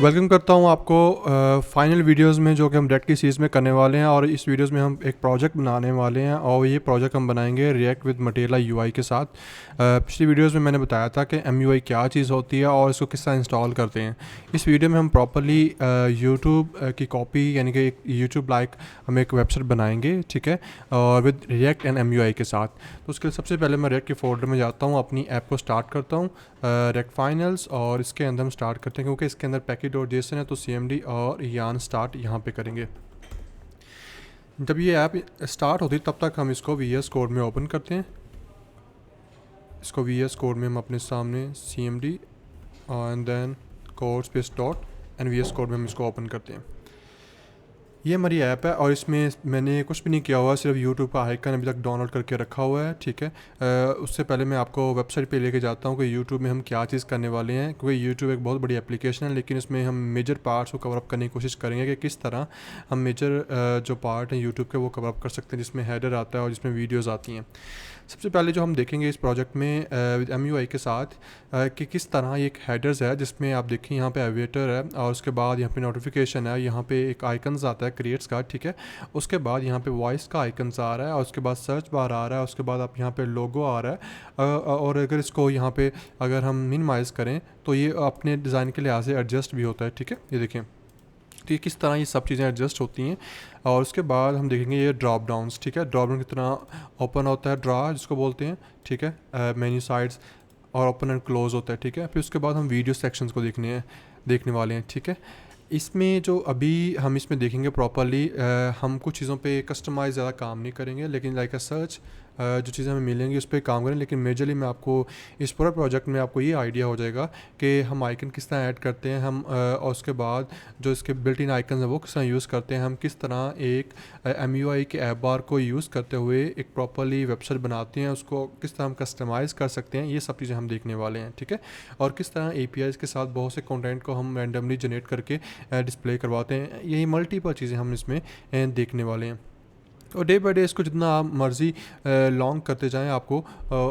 Welcome करता हूँ आपको फाइनल वीडियोस में जो कि हम रेड की सीरीज़ में करने वाले हैं। और इस वीडियोस में हम एक प्रोजेक्ट बनाने वाले हैं और ये प्रोजेक्ट हम बनाएंगे रिएक्ट विद मटेरियल यूआई के साथ। पिछली वीडियोस में मैंने बताया था कि एमयूआई क्या चीज़ होती है और इसको किस तरह इंस्टॉल करते हैं। इस वीडियो में हम प्रॉपरली यूट्यूब की कॉपी यानी कि एक यूट्यूब लाइक हम एक वेबसाइट बनाएंगे, ठीक है, और विद रिएक्ट एंड एमयूआई के साथ। तो उसके लिए सबसे पहले मैं रिएक्ट के फोल्डर में जाता हूँ, अपनी ऐप को स्टार्ट करता हूँ रेक्ट फाइनल्स, और इसके अंदर हम स्टार्ट करते हैं क्योंकि इसके अंदर पैकेट.जेसन है तो cmd और यान स्टार्ट यहाँ पे करेंगे। जब ये ऐप स्टार्ट होती तब तक हम इसको VS कोड में ओपन करते हैं। इसको VS कोड में हम अपने सामने cmd and then code space dot and VS code में हम इसको ओपन करते हैं। ये हमारी ऐप है और इसमें मैंने कुछ भी नहीं किया हुआ, सिर्फ यूट्यूब का आइकन अभी तक डाउनलोड करके रखा हुआ है, ठीक है। उससे पहले मैं आपको वेबसाइट पे लेके जाता हूँ कि यूट्यूब में हम क्या चीज़ करने वाले हैं, क्योंकि यूट्यूब एक बहुत बड़ी एप्लीकेशन है, लेकिन इसमें हम मेजर पार्ट्स को कवर अप करने की कोशिश करेंगे कि किस तरह हम मेजर जो पार्ट हैं यूट्यूब के वो कवर अप कर सकते हैं, जिसमें हेडर आता है और जिसमें वीडियोज़ आती हैं। सबसे पहले जो हम देखेंगे इस प्रोजेक्ट में विद एमयूआई के साथ कि किस तरह ये एक हेडर्स है, जिसमें आप देखें यहाँ पे एविएटर है और उसके बाद यहाँ पे नोटिफिकेशन है, यहाँ पे एक आइकन्स आता है क्रिएट्स का, ठीक है। उसके बाद यहाँ पे वॉइस का आइकन्स आ रहा है और उसके बाद सर्च बार आ रहा है, उसके बाद आप यहाँ पे लोगो आ रहा है। और अगर इसको यहाँ पे अगर हम मिनिमाइज़ करें तो ये अपने डिज़ाइन के लिहाज से एडजस्ट भी होता है, ठीक है। ये देखें तो ये किस तरह ये सब चीज़ें एडजस्ट होती हैं। और उसके बाद हम देखेंगे ये ड्रॉप डाउन्स, ठीक है, ड्रॉप डाउन की तरह ओपन होता है, ड्रा जिसको बोलते हैं, ठीक है, मेन्यू साइड्स, और ओपन एंड क्लोज होता है, ठीक है। फिर उसके बाद हम वीडियो सेक्शंस को देखने वाले हैं, ठीक है। इसमें जो अभी हम इसमें देखेंगे प्रॉपरली, हम कुछ चीज़ों पे कस्टमाइज़ ज़्यादा काम नहीं करेंगे, लेकिन लाइक अ सर्च जो चीज़ें हमें मिलेंगी उस पर काम करें। लेकिन मेजरली मैं आपको इस पूरा प्रोजेक्ट में आपको ये आइडिया हो जाएगा कि हम आइकन किस तरह ऐड करते हैं हम, और उसके बाद जो इसके बिल्ट इन आइकन है वो किस तरह यूज़ करते हैं हम, किस तरह एक एमयूआई के ऐप बार को यूज़ करते हुए एक प्रॉपरली वेबसाइट बनाते हैं, उसको किस तरह हम कस्टमाइज़ कर सकते हैं, ये सब चीज़ें हम देखने वाले हैं, ठीक है। और किस तरह APIs के साथ बहुत से कंटेंट को हम रैंडमली जनरेट करके डिस्प्ले करवाते हैं, यही मल्टीपल चीज़ें हम इसमें देखने वाले हैं। और डे बाई डे इसको जितना आप मर्ज़ी लॉन्ग करते जाएं आपको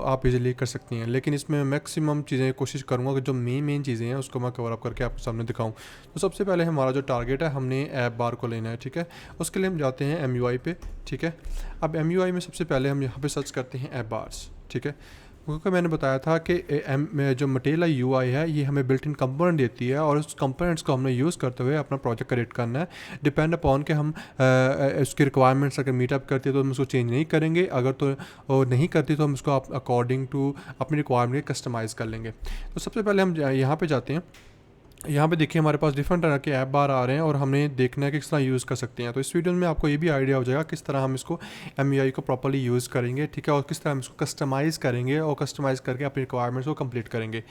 आप इजीली कर सकती हैं, लेकिन इसमें मैक्सिमम चीज़ें कोशिश करूँगा कि जो मेन चीज़ें हैं उसको मैं कवर अप करके आपके सामने दिखाऊं। तो सबसे पहले हमारा जो टारगेट है, हमने ऐप बार को लेना है, ठीक है। उसके लिए हम जाते हैं एमयूआई पे, ठीक है। अब एमयूआई में सबसे पहले हम यहाँ पे सर्च करते हैं ऐप बार्स, ठीक है, क्योंकि मैंने बताया था कि जो मटेरियल यूआई है ये हमें बिल्ट इन कंपोनेंट देती है और उस कंपोनेंट्स को हमने यूज़ करते हुए अपना प्रोजेक्ट क्रिएट करना है। डिपेंड अपॉन कि हम उसकी रिक्वायरमेंट्स अगर मीटअप करती है तो हम उसको चेंज नहीं करेंगे, अगर तो नहीं करती तो हम उसको अकॉर्डिंग टू अपनी रिक्वायरमेंट कस्टमाइज़ कर लेंगे। तो सबसे पहले हम यहाँ पर जाते हैं। यहाँ पे देखिए हमारे पास डिफरेंट तरह के ऐप बार आ रहे हैं और हमने देखना है कि किस तरह यूज़ कर सकते हैं। तो इस वीडियो में आपको ये भी आइडिया हो जाएगा किस तरह हम इसको एमयूआई को प्रॉपर्ली यूज़ करेंगे, ठीक है, और किस तरह हम इसको कस्टमाइज़ करेंगे और कस्टमाइज़ करके अपनी रिक्वायरमेंट्स को कंप्लीट करेंगे।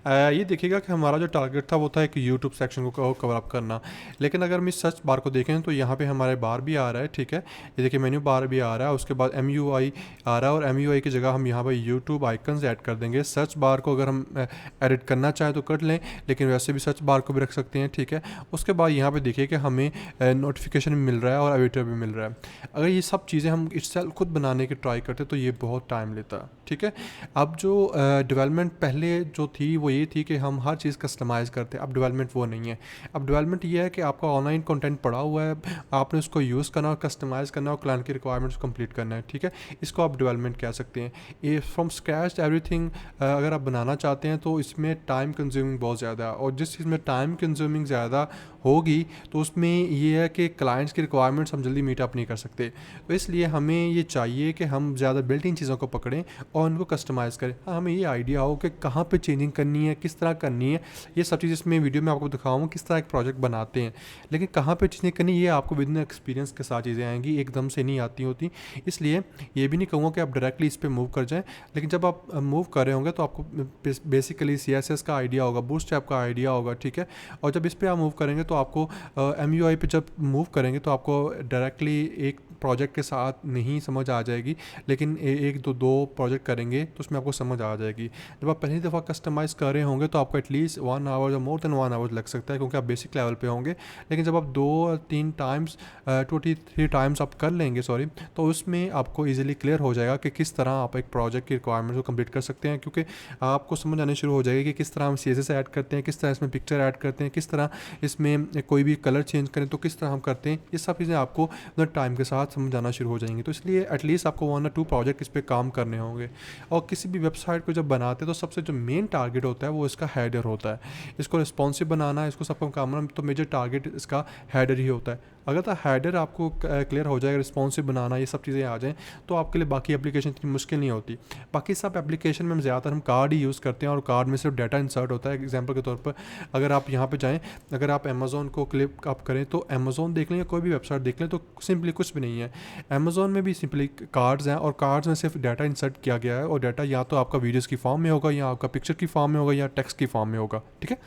ये देखिएगा कि हमारा जो टारगेट था वो था एक यूट्यूब सेक्शन को कवर अप करना, लेकिन अगर हम इस सर्च बार को देखें तो यहाँ पर हमारे बार भी आ रहा है, ठीक है। ये देखिए मेन्यू बार भी आ रहा है, उसके बाद एमयूआई आ रहा है और एमयूआई की जगह हम यहाँ पर यूट्यूब आइकन्स ऐड कर देंगे। सर्च बार को अगर हम एडिट करना चाहें तो कर लें, लेकिन वैसे भी सर्च बार को भी रख सकते हैं, ठीक है। उसके बाद यहाँ पे देखिए कि हमें नोटिफिकेशन भी मिल रहा है और एविटर भी मिल रहा है। अगर ये सब चीज़ें हम इससे खुद बनाने की ट्राई करते तो ये बहुत टाइम लेता, ठीक है। अब जो डेवलपमेंट पहले जो थी वो ये थी कि हम हर चीज़ कस्टमाइज़ करते, अब डेवलपमेंट वो नहीं है। अब डेवलपमेंट ये है कि आपका ऑनलाइन कंटेंट पड़ा हुआ है, आपने उसको यूज़ करना और कस्टमाइज़ करना और क्लाइंट की रिक्वायरमेंट्स को कंप्लीट करना है, ठीक है। इसको आप डेवलपमेंट कह सकते हैं। ये फ्रॉम स्क्रैच एवरीथिंग अगर आप बनाना चाहते हैं तो इसमें टाइम कंज्यूमिंग बहुत ज़्यादा है, और जिस चीज़ में टाइम कंज्यूमिंग ज़्यादा होगी तो उसमें ये है कि क्लाइंट्स की रिक्वायरमेंट्स हम जल्दी मीट अप नहीं कर सकते। तो इसलिए हमें ये चाहिए कि हम ज़्यादा बिल्ट इन चीज़ों को पकड़ें और उनको कस्टमाइज़ करें। हाँ, हमें ये आइडिया हो कि कहाँ पे चेंजिंग करनी है, किस तरह करनी है, ये सब चीज़ इसमें वीडियो में आपको दिखाऊँ किस तरह एक प्रोजेक्ट बनाते हैं, लेकिन कहाँ पर चीज़ें करनी ये आपको विद इन एक्सपीरियंस के साथ चीज़ें आएँगी, एकदम से नहीं आती होती। इसलिए ये भी नहीं कहूँगा कि आप डायरेक्टली इस पर मूव कर जाएँ, लेकिन जब आप मूव कर रहे होंगे तो आपको बेसिकली CSS का आइडिया होगा, बूटस्ट्रैप का आइडिया होगा, ठीक है। और जब इस पर आप मूव करेंगे तो आपको एमयूआई पे जब मूव करेंगे तो आपको डायरेक्टली एक प्रोजेक्ट के साथ नहीं समझ आ जाएगी, लेकिन एक दो प्रोजेक्ट करेंगे तो उसमें आपको समझ आ जाएगी। जब आप पहली दफ़ा कस्टमाइज़ कर रहे होंगे तो आपको एटलीस्ट 1 आवर या मोर देन 1 आवर लग सकता है, क्योंकि आप बेसिक लेवल पे होंगे। लेकिन जब आप 2-3 टाइम्स 2-3 टाइम्स आप कर लेंगे तो उसमें आपको ईजिली क्लियर हो जाएगा कि किस तरह आप एक प्रोजेक्ट की रिक्वायरमेंट को कंप्लीट कर सकते हैं, क्योंकि आपको समझ आने शुरू हो जाएगी कि किस तरह हम CSS ऐड करते हैं, किस तरह इसमें पिक्चर ऐड करते हैं, किस तरह इसमें कोई भी कलर चेंज करें तो किस तरह हम करते हैं। ये सब चीज़ें आपको टाइम के साथ समझ आना शुरू हो जाएंगी। तो इसलिए एटलीस्ट आपको 1 या 2 प्रोजेक्ट इस पर काम करने होंगे। और किसी भी वेबसाइट को जब बनाते हैं तो सबसे जो मेन टारगेट होता है वो इसका हेडर होता है। इसको रिस्पॉन्सिव बनाना, इसको सबको काम करना, तो मेजर टारगेट इसका हेडर ही होता है। अगर तो हेडर आपको क्लियर हो जाएगा, रिस्पॉन्सिव बनाना, ये सब चीज़ें आ जाएँ तो आपके लिए बाकी एप्लीकेशन इतनी मुश्किल नहीं होती। बाकी सब एप्लीकेशन में हम ज़्यादातर हम कार्ड ही यूज़ करते हैं और कार्ड में सिर्फ डाटा इंसर्ट होता है। एग्जांपल के तौर पर अगर आप यहाँ पे जाएँ, अगर आप अमेज़ॉन को क्लिक आप करें तो अमेज़ॉन देख लें या कोई भी वेबसाइट देख लें तो सिंपली कुछ भी नहीं है। अमेज़ॉन में भी सिंपली कार्ड्स हैं और कार्ड्स में सिर्फ डाटा इंसर्ट किया गया है, और डाटा या तो आपका वीडियोज़ की फॉर्म में होगा, या आपका पिक्चर की फॉर्म में होगा, या टेक्स्ट की फॉर्म में होगा। ठीक है,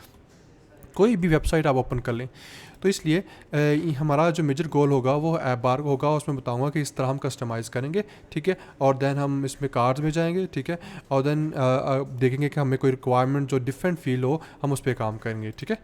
कोई भी वेबसाइट आप ओपन कर लें। तो इसलिए हमारा जो मेजर गोल होगा वो ऐप बार होगा, उसमें बताऊंगा कि इस तरह हम कस्टमाइज़ करेंगे। ठीक है, और देन हम इसमें कार्ड्स में जाएंगे। ठीक है, और देन देखेंगे कि हमें कोई रिक्वायरमेंट जो डिफरेंट फील हो हम उस पर काम करेंगे। ठीक है,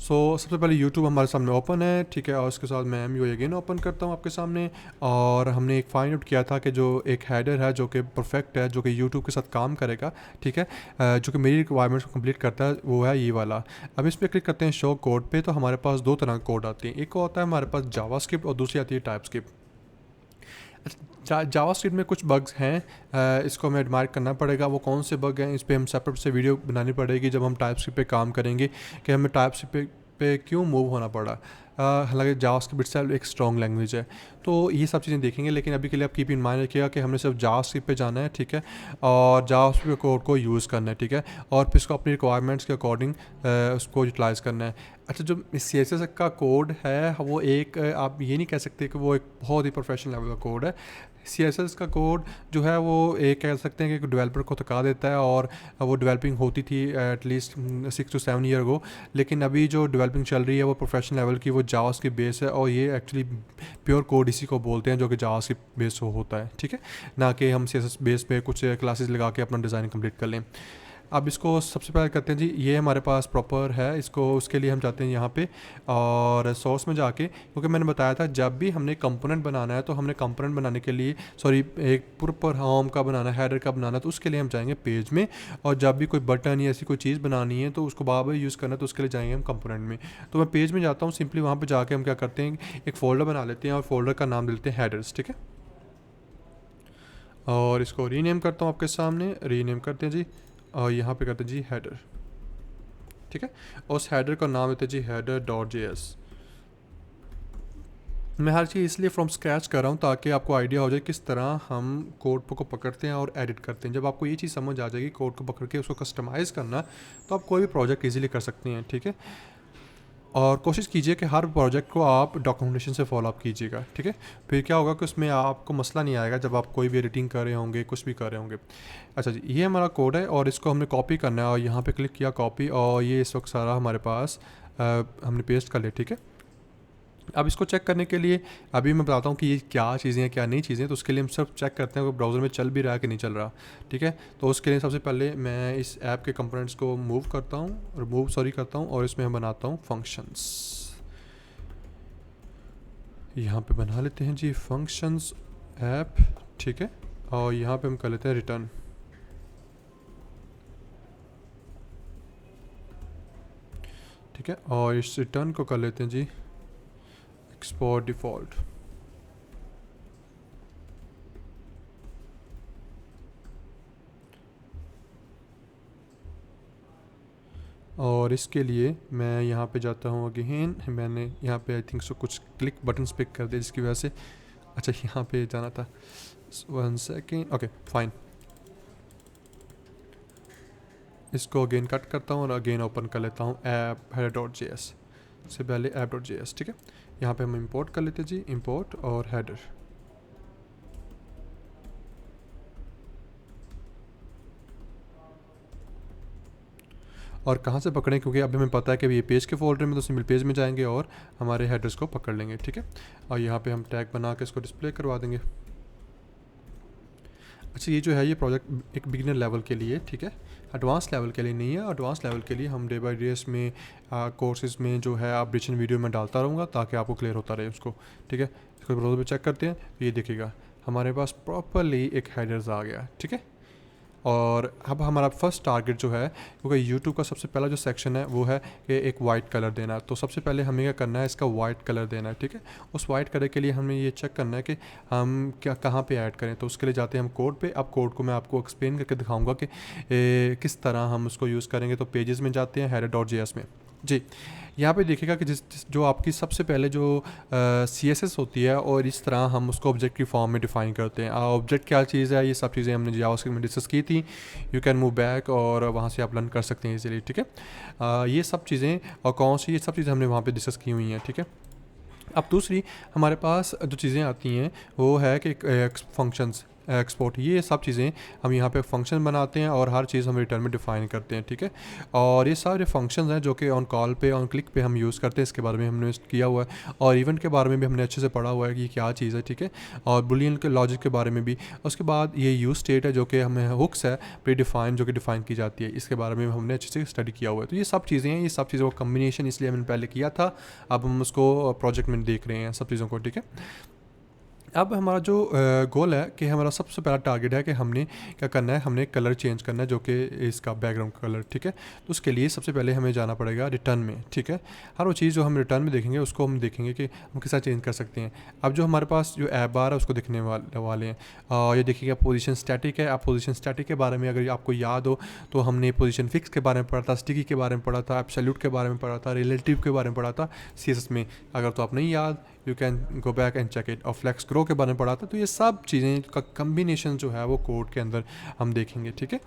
सबसे पहले YouTube हमारे सामने ओपन है। ठीक है, और उसके साथ मैं MUI अगेन ओपन करता हूँ आपके सामने। और हमने एक फाइंड आउट किया था कि जो एक हेडर है जो कि परफेक्ट है, जो कि YouTube के साथ काम करेगा। ठीक है, जो कि मेरी रिक्वायरमेंट्स को कंप्लीट करता है, वो है ये वाला। अब इस पर क्लिक करते हैं शो कोड पे, तो हमारे पास 2 तरह के कोड आते हैं। एक होता है हमारे पास जावास्क्रिप्ट और दूसरी आती है टाइपस्क्रिप्ट। जावास्क्रिप्ट में कुछ बग्स हैं, इसको हमें एडमायर करना पड़ेगा। वो कौन से बग हैं, इस पर हम सेपरेट से वीडियो बनानी पड़ेगी जब हम टाइपस्क्रिप्ट पे काम करेंगे कि हमें टाइपस्क्रिप्ट पे क्यों मूव होना पड़ा। हालांकि जावास्क्रिप्ट इटसेल्फ एक स्ट्रॉन्ग लैंग्वेज है, तो ये सब चीज़ें देखेंगे। लेकिन अभी के लिए आप कीप इन माइंड रखिएगा कि हमने सिर्फ जावास्क्रिप्ट पे जाना है। ठीक है, और जावास्क्रिप्ट कोड को यूज़ करना है। ठीक है, और फिर इसको अपनी रिक्वायरमेंट्स के अकॉर्डिंग उसको यूटिलाइज़ करना है। अच्छा, जो CSS का कोड है वो आप ये नहीं कह सकते कि वो एक बहुत ही प्रोफेशनल लेवल का कोड है। CSS का कोड जो है वो एक कह सकते हैं कि डेवलपर को थका देता है, और वो डेवलपिंग होती थी एटलीस्ट 6 to 7 ईयर अगो। लेकिन अभी जो डेवलपिंग चल रही है वो प्रोफेशनल लेवल की, वो जावास की बेस है, और ये एक्चुअली प्योर कोड इसी को बोलते हैं जो कि जावास की बेस होता है। ठीक है, ना कि हम CSS बेस पे कुछ क्लासेस लगा के अपना डिज़ाइन कंप्लीट कर लें। अब इसको सबसे पहले करते हैं जी, ये हमारे पास प्रॉपर है। इसको उसके लिए हम जाते हैं यहाँ पे और सोर्स में जाके, क्योंकि मैंने बताया था जब भी हमने कंपोनेंट बनाना है तो हमने कंपोनेंट बनाने के लिए एक प्रॉपर होम का बनाना है, हेडर का बनाना है, तो उसके लिए हम जाएंगे पेज में। और जब भी कोई बटन या ऐसी कोई चीज़ बनानी है तो उसको बार यूज़ करना है, तो उसके लिए जाएंगे हम कंपोनेंट में। तो मैं पेज में जाता हूँ, सिंपली वहाँ पर जाके हम क्या करते हैं, एक फ़ोल्डर बना लेते हैं और फोल्डर का नाम देते हैं हेडर्स। ठीक है, और इसको रीनेम करता हूँ आपके सामने, रीनेम करते हैं जी, और यहाँ पे करते हैं जी हेडर। ठीक है, और उस हेडर का नाम देते हैं जी header.js। मैं हर चीज़ इसलिए फ्रॉम स्क्रैच कर रहा हूँ ताकि आपको आइडिया हो जाए किस तरह हम कोड को पकड़ते हैं और एडिट करते हैं। जब आपको ये चीज़ समझ आ जाएगी कोड को पकड़ के उसको कस्टमाइज़ करना, तो आप कोई भी प्रोजेक्ट इजीली कर सकते हैं। ठीक है, और कोशिश कीजिए कि हर प्रोजेक्ट को आप डॉक्यूमेंटेशन से फॉलो अप कीजिएगा। ठीक है, फिर क्या होगा कि उसमें आपको मसला नहीं आएगा जब आप कोई भी एडिटिंग कर रहे होंगे, कुछ भी कर रहे होंगे। अच्छा जी, ये हमारा कोड है और इसको हमने कॉपी करना है, और यहाँ पे क्लिक किया कॉपी, और ये इस वक्त सारा हमारे पास हमने पेस्ट कर लिया। ठीक है, अब इसको चेक करने के लिए अभी मैं बताता हूँ कि ये क्या चीज़ें हैं, क्या नहीं चीज़ें। तो उसके लिए हम सिर्फ चेक करते हैं कि ब्राउज़र में चल भी रहा है कि नहीं चल रहा। ठीक है, तो उसके लिए सबसे पहले मैं इस ऐप के कंपोनेंट्स को मूव करता हूँ और इसमें हम बनाता हूँ फंक्शंस। यहाँ पे बना लेते हैं जी फंक्शंस ऐप। ठीक है, और यहाँ पे हम कर लेते हैं रिटर्न। ठीक है, और इस रिटर्न को कर लेते हैं जी एक्सपोर्ट डिफ़ॉल्ट। और इसके लिए मैं यहाँ पे जाता हूँ अगेन, मैंने यहाँ पे आई थिंक सो कुछ क्लिक बटन्स पिक कर दिए जिसकी वजह से, अच्छा यहाँ पे जाना था, 1 सेकेंड, ओके फाइन। इसको अगेन कट करता हूँ और अगेन ओपन कर लेता हूँ ऐप header.js से पहले app.js। ठीक है, यहाँ पे हम इंपोर्ट कर लेते हैं जी, इंपोर्ट और हेडर। और कहाँ से पकड़ें, क्योंकि अभी हमें पता है कि ये पेज के फोल्डर में, तो सिंपल पेज में जाएंगे और हमारे हेडर्स को पकड़ लेंगे। ठीक है, और यहाँ पे हम टैग बना के इसको डिस्प्ले करवा देंगे। अच्छा, ये जो है ये प्रोजेक्ट एक बिगिनर लेवल के लिए, ठीक है, एडवांस लेवल के लिए नहीं है। एडवांस लेवल के लिए हम डे बाय डे इसमें कोर्सेज में जो है अपडेशन वीडियो में डालता रहूँगा ताकि आपको क्लियर होता रहे उसको, ठीक है। इसको ब्राउज़र पे चेक करते हैं तो ये देखिएगा हमारे पास प्रॉपरली एक हेडर्स आ गया, ठीक है। और अब हमारा फर्स्ट टारगेट जो है, क्योंकि यूट्यूब का सबसे पहला जो सेक्शन है वो है कि एक वाइट कलर देना है। तो सबसे पहले हमें क्या करना है, इसका वाइट कलर देना है, ठीक है। उस वाइट कलर के लिए हमें ये चेक करना है कि हम क्या कहाँ पे ऐड करें। तो उसके लिए जाते हैं हम कोड पे। अब कोड को मैं आपको एक्सप्लेन करके दिखाऊंगा कि किस तरह हम उसको यूज़ करेंगे। तो पेजेस में जाते हैं header.js में जी। यहाँ पे देखिएगा कि जो आपकी सबसे पहले जो CSS होती है और इस तरह हम उसको ऑब्जेक्ट की फॉर्म में डिफ़ाइन करते हैं। ऑब्जेक्ट क्या चीज़ है, ये सब चीज़ें हमने जावास्क्रिप्ट में डिस्कस की थी। यू कैन मूव बैक और वहाँ से आप लर्न कर सकते हैं इजीली, ठीक है। ये सब चीज़ें और कौन सी, ये सब चीज़ें हमने वहाँ पे डिस्कस की हुई हैं, ठीक है। अब दूसरी हमारे पास जो चीज़ें आती हैं वो है कि फंक्शंस एक्सपोर्ट, ये सब चीज़ें हम यहाँ पे फंक्शन बनाते हैं और हर चीज़ हम रिटर्न में डिफ़ाइन करते हैं, ठीक है। और ये सारे फंक्शंस हैं जो कि ऑन कॉल पे, ऑन क्लिक पे हम यूज़ करते हैं। इसके बारे में हमने किया हुआ है और इवेंट के बारे में भी हमने अच्छे से पढ़ा हुआ है कि ये क्या चीज़ है, ठीक है। और बुलियन के लॉजिक के बारे में भी। उसके बाद ये यूज स्टेट है जो कि हमें हुक्स है प्री डिफाइन जो कि डिफ़ाइन की जाती है, इसके बारे में हमने अच्छे से स्टडी किया हुआ है। तो ये सब चीज़ें हैं, ये सब चीज़ों का कम्बिनेशन इसलिए हमने पहले किया था, अब हम उसको प्रोजेक्ट में देख रहे हैं सब चीज़ों को, ठीक है। अब हमारा जो गोल है कि हमारा सबसे पहला टारगेट है कि हमने क्या करना है, हमने कलर चेंज करना है जो कि इसका बैकग्राउंड कलर, ठीक है। तो उसके लिए सबसे पहले हमें जाना पड़ेगा रिटर्न में, ठीक है। हर वो चीज़ जो हम रिटर्न में देखेंगे उसको हम देखेंगे कि हम किस तरह चेंज कर सकते हैं। अब जो हमारे पास जो ऐप बार है उसको देखने वाले हैं। ये देखिएगा पोजीशन स्टैटिक है। आप पोजीशन स्टैटिक के बारे में अगर आपको याद हो तो हमने पोजीशन फिक्स के बारे में पढ़ा था, स्टिकी के बारे में पढ़ा था, एब्सोल्यूट के बारे में पढ़ा था, रिलेटिव के बारे में पढ़ा था CSS में। अगर तो आप नहीं याद, you can go back and check it. और फ्लेक्स ग्रो के बारे में पढ़ा था। तो ये सब चीज़ें का कम्बिनेशन जो है वो कोड के अंदर हम देखेंगे, ठीक है।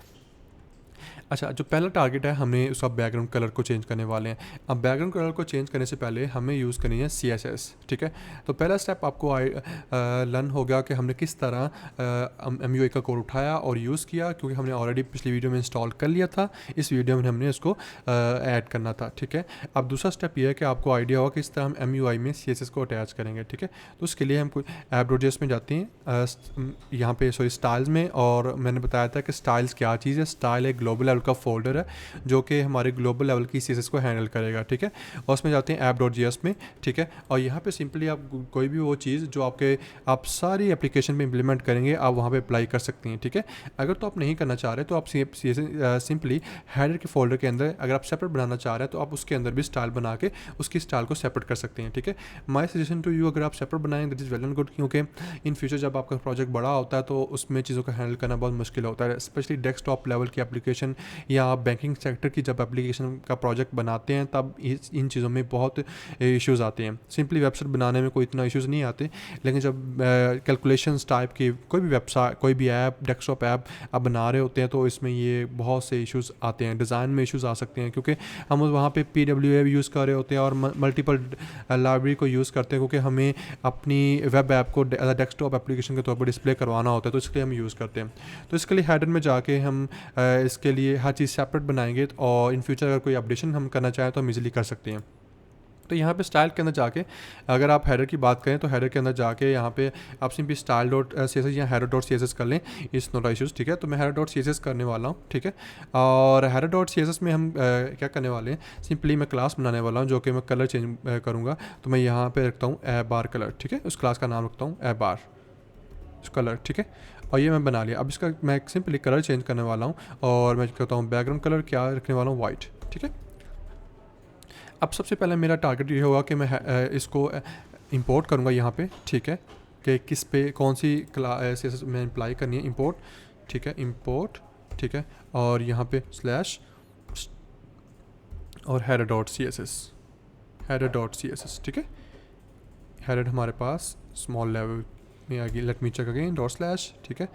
अच्छा, जो पहला टारगेट है हमने उसका बैकग्राउंड कलर को चेंज करने वाले हैं। अब बैकग्राउंड कलर को चेंज करने से पहले हमें यूज़ करनी है CSS, ठीक है। तो पहला स्टेप आपको लर्न हो गया कि हमने किस तरह MUI का कोड उठाया और यूज़ किया, क्योंकि हमने ऑलरेडी पिछली वीडियो में इंस्टॉल कर लिया था। इस वीडियो में हमने इसको ऐड करना था, ठीक है। अब दूसरा स्टेप ये है कि आपको आइडिया होगा किस तरह हम MUI में CSS को अटैच करेंगे, ठीक है। तो उसके लिए हम कोई app.js में जाते हैं, यहाँ पे सॉरी स्टाइल्स में। और मैंने बताया था कि स्टाइल्स क्या चीज़ है। स्टाइल एक ग्लोबल लेवल का फोल्डर है जो कि हमारे ग्लोबल लेवल की CSS को हैंडल करेगा, ठीक है। और उसमें जाते हैं app.js में, ठीक है। और यहाँ पे सिंपली आप कोई भी वो चीज़ जो आप सारी एप्लीकेशन में इंप्लीमेंट करेंगे आप वहाँ पे अप्लाई कर सकती हैं, ठीक है। अगर तो आप नहीं करना चाह रहे तो आप सिंपली हेडर के फोल्डर के अंदर अगर आप सेपरेट बनाना चाह रहे हैं तो आप उसके अंदर भी स्टाइल बना के उसकी स्टाइल को सेपरेट कर सकते हैं, ठीक है। माई सजेशन टू यू, अगर आप सेपरेट बनाएंगे that is well and good, क्योंकि इन फ्यूचर जब आपका प्रोजेक्ट बड़ा होता है तो उसमें चीज़ों को हैंडल करना बहुत मुश्किल होता है, स्पेशली डेस्कटॉप लेवल की एप्लीकेशन या आप बैंकिंग सेक्टर की जब एप्लीकेशन का प्रोजेक्ट बनाते हैं तब इन चीज़ों में बहुत इश्यूज़ आते हैं। सिंपली वेबसाइट बनाने में कोई इतना इश्यूज़ नहीं आते, लेकिन जब कैलकुलेशंस टाइप की कोई भी वेबसाइट, कोई भी ऐप, डेस्कटॉप ऐप आप बना रहे होते हैं तो इसमें ये बहुत से इश्यूज़ आते हैं, डिज़ाइन में इश्यूज़ आ सकते हैं, क्योंकि हम वहाँ पे PWA यूज़ कर रहे होते हैं और मल्टीपल लाइब्रेरी को यूज़ करते हैं, क्योंकि हमें अपनी वेब ऐप को डेस्कटॉप एप्लीकेशन के तौर पर डिस्प्ले करवाना होता है, तो इसके लिए हम यूज़ करते हैं। तो इसके लिए हेडर में जाके हम इसके लिए हर चीज़ सेपरेट बनाएंगे और इन फ्यूचर अगर कोई अपडेशन हम करना चाहें तो हम इजीली कर सकते हैं। तो यहाँ पे स्टाइल के अंदर जाके अगर आप हेडर की बात करें तो हेडर के अंदर जाके यहाँ पे आप सिंपली style.css या header.css कर लें, इस नोट इशूज़, ठीक है। तो मैं header.css करने वाला हूँ, ठीक है। और header.css में हम क्या करने वाले हैं, सिंपली मैं क्लास बनाने वाला हूँ जो कि मैं कलर चेंज करूँगा। तो मैं यहाँ पे रखता हूँ ऐप बार कलर, ठीक है। उस क्लास का नाम रखता हूँ ऐप बार कलर, ठीक है। और ये मैं बना लिया। अब इसका मैं सिंपली कलर चेंज करने वाला हूँ और मैं कहता हूँ बैकग्राउंड कलर क्या रखने वाला हूँ, वाइट, ठीक है। अब सबसे पहले मेरा टारगेट ये होगा कि मैं इसको इंपोर्ट करूँगा यहाँ पे, ठीक है, कि किस पे कौन सी CSS में अप्लाई करनी है, इंपोर्ट, ठीक है, इंपोर्ट, ठीक है। और यहाँ पे स्लैश और header.css, ठीक है। हेडर हमारे पास स्मॉल लेवल में आ गई, let me check again .slash, ठीक है।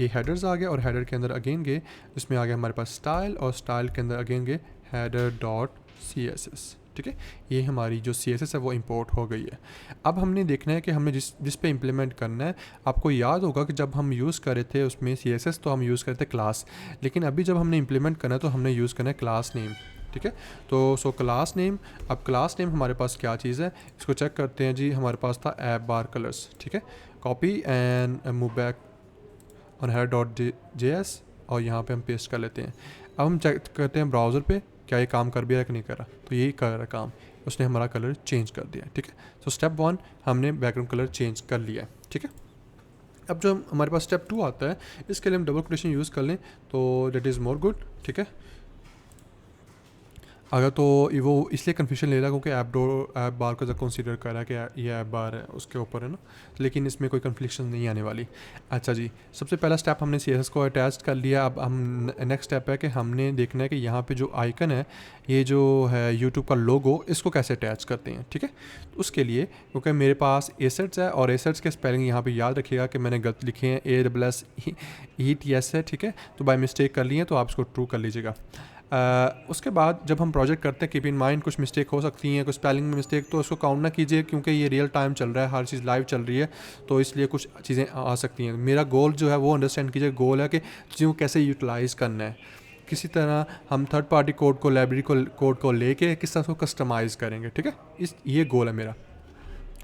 ये हेडर्स आ गए और हेडर के अंदर अगेन गए, इसमें आ गया हमारे पास स्टाइल और स्टाइल के अंदर अगेन गए header.css, ठीक है। ये हमारी जो CSS है वो इंपोर्ट हो गई है। अब हमने देखना है कि हमने जिस पे इम्प्लीमेंट करना है। आपको याद होगा कि जब हम यूज़ कर रहे थे उसमें CSS तो हम यूज़ करते थे क्लास, लेकिन अभी जब हमने इम्प्लीमेंट करना है तो हमने यूज़ करना है क्लास नेम, ठीक है। तो क्लास नेम, अब क्लास नेम हमारे पास क्या चीज़ है इसको चेक करते हैं जी। हमारे पास था ऐप बार कलर्स, ठीक है। कॉपी एंड मूव बैक और हेडर डॉट JS और यहाँ पे हम पेस्ट कर लेते हैं। अब हम चेक करते हैं ब्राउज़र पे क्या ये काम कर भी रहा है कि नहीं कर रहा। तो यही कर रहा है काम, उसने हमारा कलर चेंज कर दिया। ठीक है, तो स्टेप 1 हमने बैकग्राउंड कलर चेंज कर लिया है। ठीक है, अब जो हमारे पास स्टेप 2 आता है, इसके लिए हम डबल कोटेशन यूज़ कर लें तो दैट इज़ मोर गुड। ठीक है, अगर तो वो इसलिए कन्फ्यूजन ले रहा है क्योंकि ऐप बार को जब कंसीडर कर रहा है कि ये ऐप बार है उसके ऊपर है ना, लेकिन इसमें कोई कन्फ्लिक्शन नहीं आने वाली। अच्छा जी, सबसे पहला स्टेप हमने CSS को अटैच कर लिया। अब हम नेक्स्ट स्टेप है कि हमने देखना है कि यहाँ पे जो आइकन है, ये जो है यूट्यूब का लोगो, इसको कैसे अटैच करते हैं। ठीक है, तो उसके लिए क्योंकि मेरे पास एसेट्स है और एसेट्स के स्पेलिंग यहाँ पर याद रखिएगा कि मैंने गलत लिखे हैं, ASSETS है। ठीक है, तो बाय मिस्टेक कर लिए हैं तो आप इसको ट्रू कर लीजिएगा। उसके बाद जब हम प्रोजेक्ट करते हैं, कीप इन माइंड कुछ मिस्टेक हो सकती हैं, कुछ स्पेलिंग में मिस्टेक, तो उसको काउंट ना कीजिए क्योंकि ये रियल टाइम चल रहा है, हर चीज़ लाइव चल रही है, तो इसलिए कुछ चीज़ें आ सकती हैं। मेरा गोल जो है वो अंडरस्टैंड कीजिए, गोल है कि चीज़ों को कैसे यूटिलाइज़ करना है, किसी तरह हम थर्ड पार्टी कोड को, लाइब्रेरी कोड को लेके किस तरह उसको कस्टमाइज़ करेंगे। ठीक है, ये गोल है मेरा।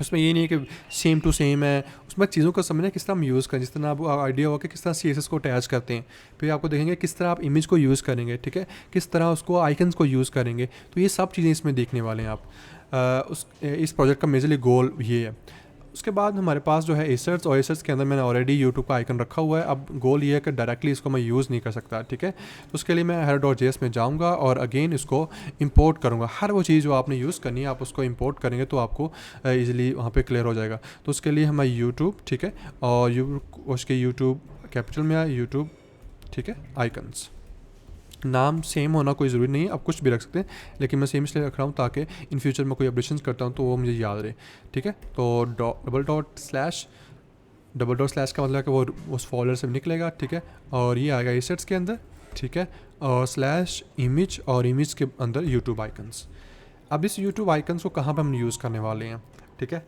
उसमें ये नहीं है कि सेम टू सेम है, उसमें चीज़ों को समझना किस तरह हम यूज़ करें, जिस तरह आपको आइडिया होगा कि किस तरह CSS को अटैच करते हैं, फिर आपको देखेंगे किस तरह आप इमेज को यूज़ करेंगे। ठीक है, किस तरह उसको आइकन्स को यूज़ करेंगे, तो ये सब चीज़ें इसमें देखने वाले हैं आप। इस प्रोजेक्ट का मेजरली गोल ये है। उसके बाद हमारे पास जो है एसेट्स, और एसेट्स के अंदर मैंने ऑलरेडी यूट्यूब का आइकन रखा हुआ है। अब गोल ये है कि डायरेक्टली इसको मैं यूज़ नहीं कर सकता। ठीक है, तो उसके लिए मैं header.js में जाऊंगा और अगेन इसको इंपोर्ट करूंगा। हर वो चीज़ जो आपने यूज़ करनी है आप उसको इंपोर्ट करेंगे तो आपको ईजिली वहाँ पे क्लियर हो जाएगा। तो उसके लिए हमारा यूट्यूब, ठीक है, और उसके यूट्यूब कैपिटल में आया यूट्यूब। ठीक है, आइकन्स नाम सेम होना कोई ज़रूरी नहीं है, आप कुछ भी रख सकते हैं, लेकिन मैं सेम इसलिए रख रहा हूँ ताकि इन फ्यूचर में कोई अपडेशन करता हूँ तो वो मुझे याद रहे। ठीक है, तो डबल डॉट स्लैश का मतलब है कि वो उस फॉलोअर से निकलेगा। ठीक है, और ये आएगा एसेट्स के अंदर। ठीक है, और स्लैश इमेज, और इमेज के अंदर यूट्यूब आइकन्स। अब इस यूट्यूब आइकन्स को कहाँ पर हम यूज़ करने वाले हैं। ठीक है,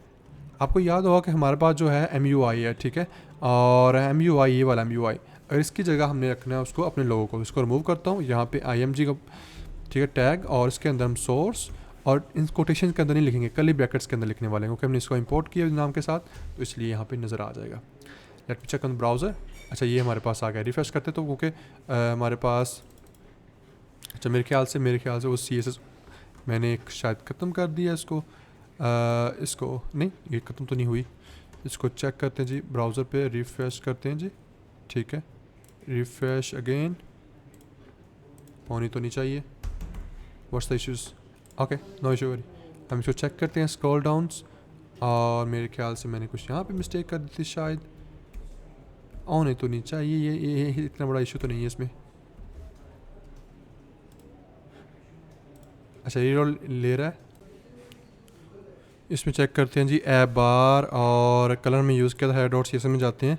आपको याद होगा कि हमारे पास जो है MUI है। ठीक है, और MUI, ये वाला MUI, अगर इसकी जगह हमने रखना है उसको अपने लोगों को, इसको रिमूव करता हूँ यहाँ पे IMG का, ठीक है, टैग, और इसके अंदर हम सोर्स, और इन कोटेशन के अंदर नहीं लिखेंगे, कर्ली ब्रैकेट्स के अंदर लिखने वाले हैं क्योंकि हमने इसको इंपोर्ट किया नाम के साथ, तो इसलिए यहाँ पे नज़र आ जाएगा। Let me check on browser. अच्छा, ये हमारे पास आ गया, रिफ्रेश करते तो क्योंकि हमारे पास, अच्छा मेरे ख्याल से वो CSS मैंने एक शायद ख़त्म कर दिया इसको। इसको नहीं, ये ख़त्म तो नहीं हुई, इसको चेक करते हैं जी, ब्राउज़र पे रिफ्रेश करते हैं जी। ठीक है, रिफ्रेश अगेन, होनी तो नहीं चाहिए, what's the issues. Okay, no issue worry. हम इसको चेक करते हैं, स्क्रॉल डाउन्स, और मेरे ख्याल से मैंने कुछ यहाँ पे मिस्टेक कर दी थी शायद, होने तो नहीं चाहिए, ये इतना बड़ा इशू तो नहीं है इसमें। अच्छा, ये रोल ले रहा है, इसमें चेक करते हैं जी, ऐप बार और कलर में यूज़ किया था, header.css में जाते हैं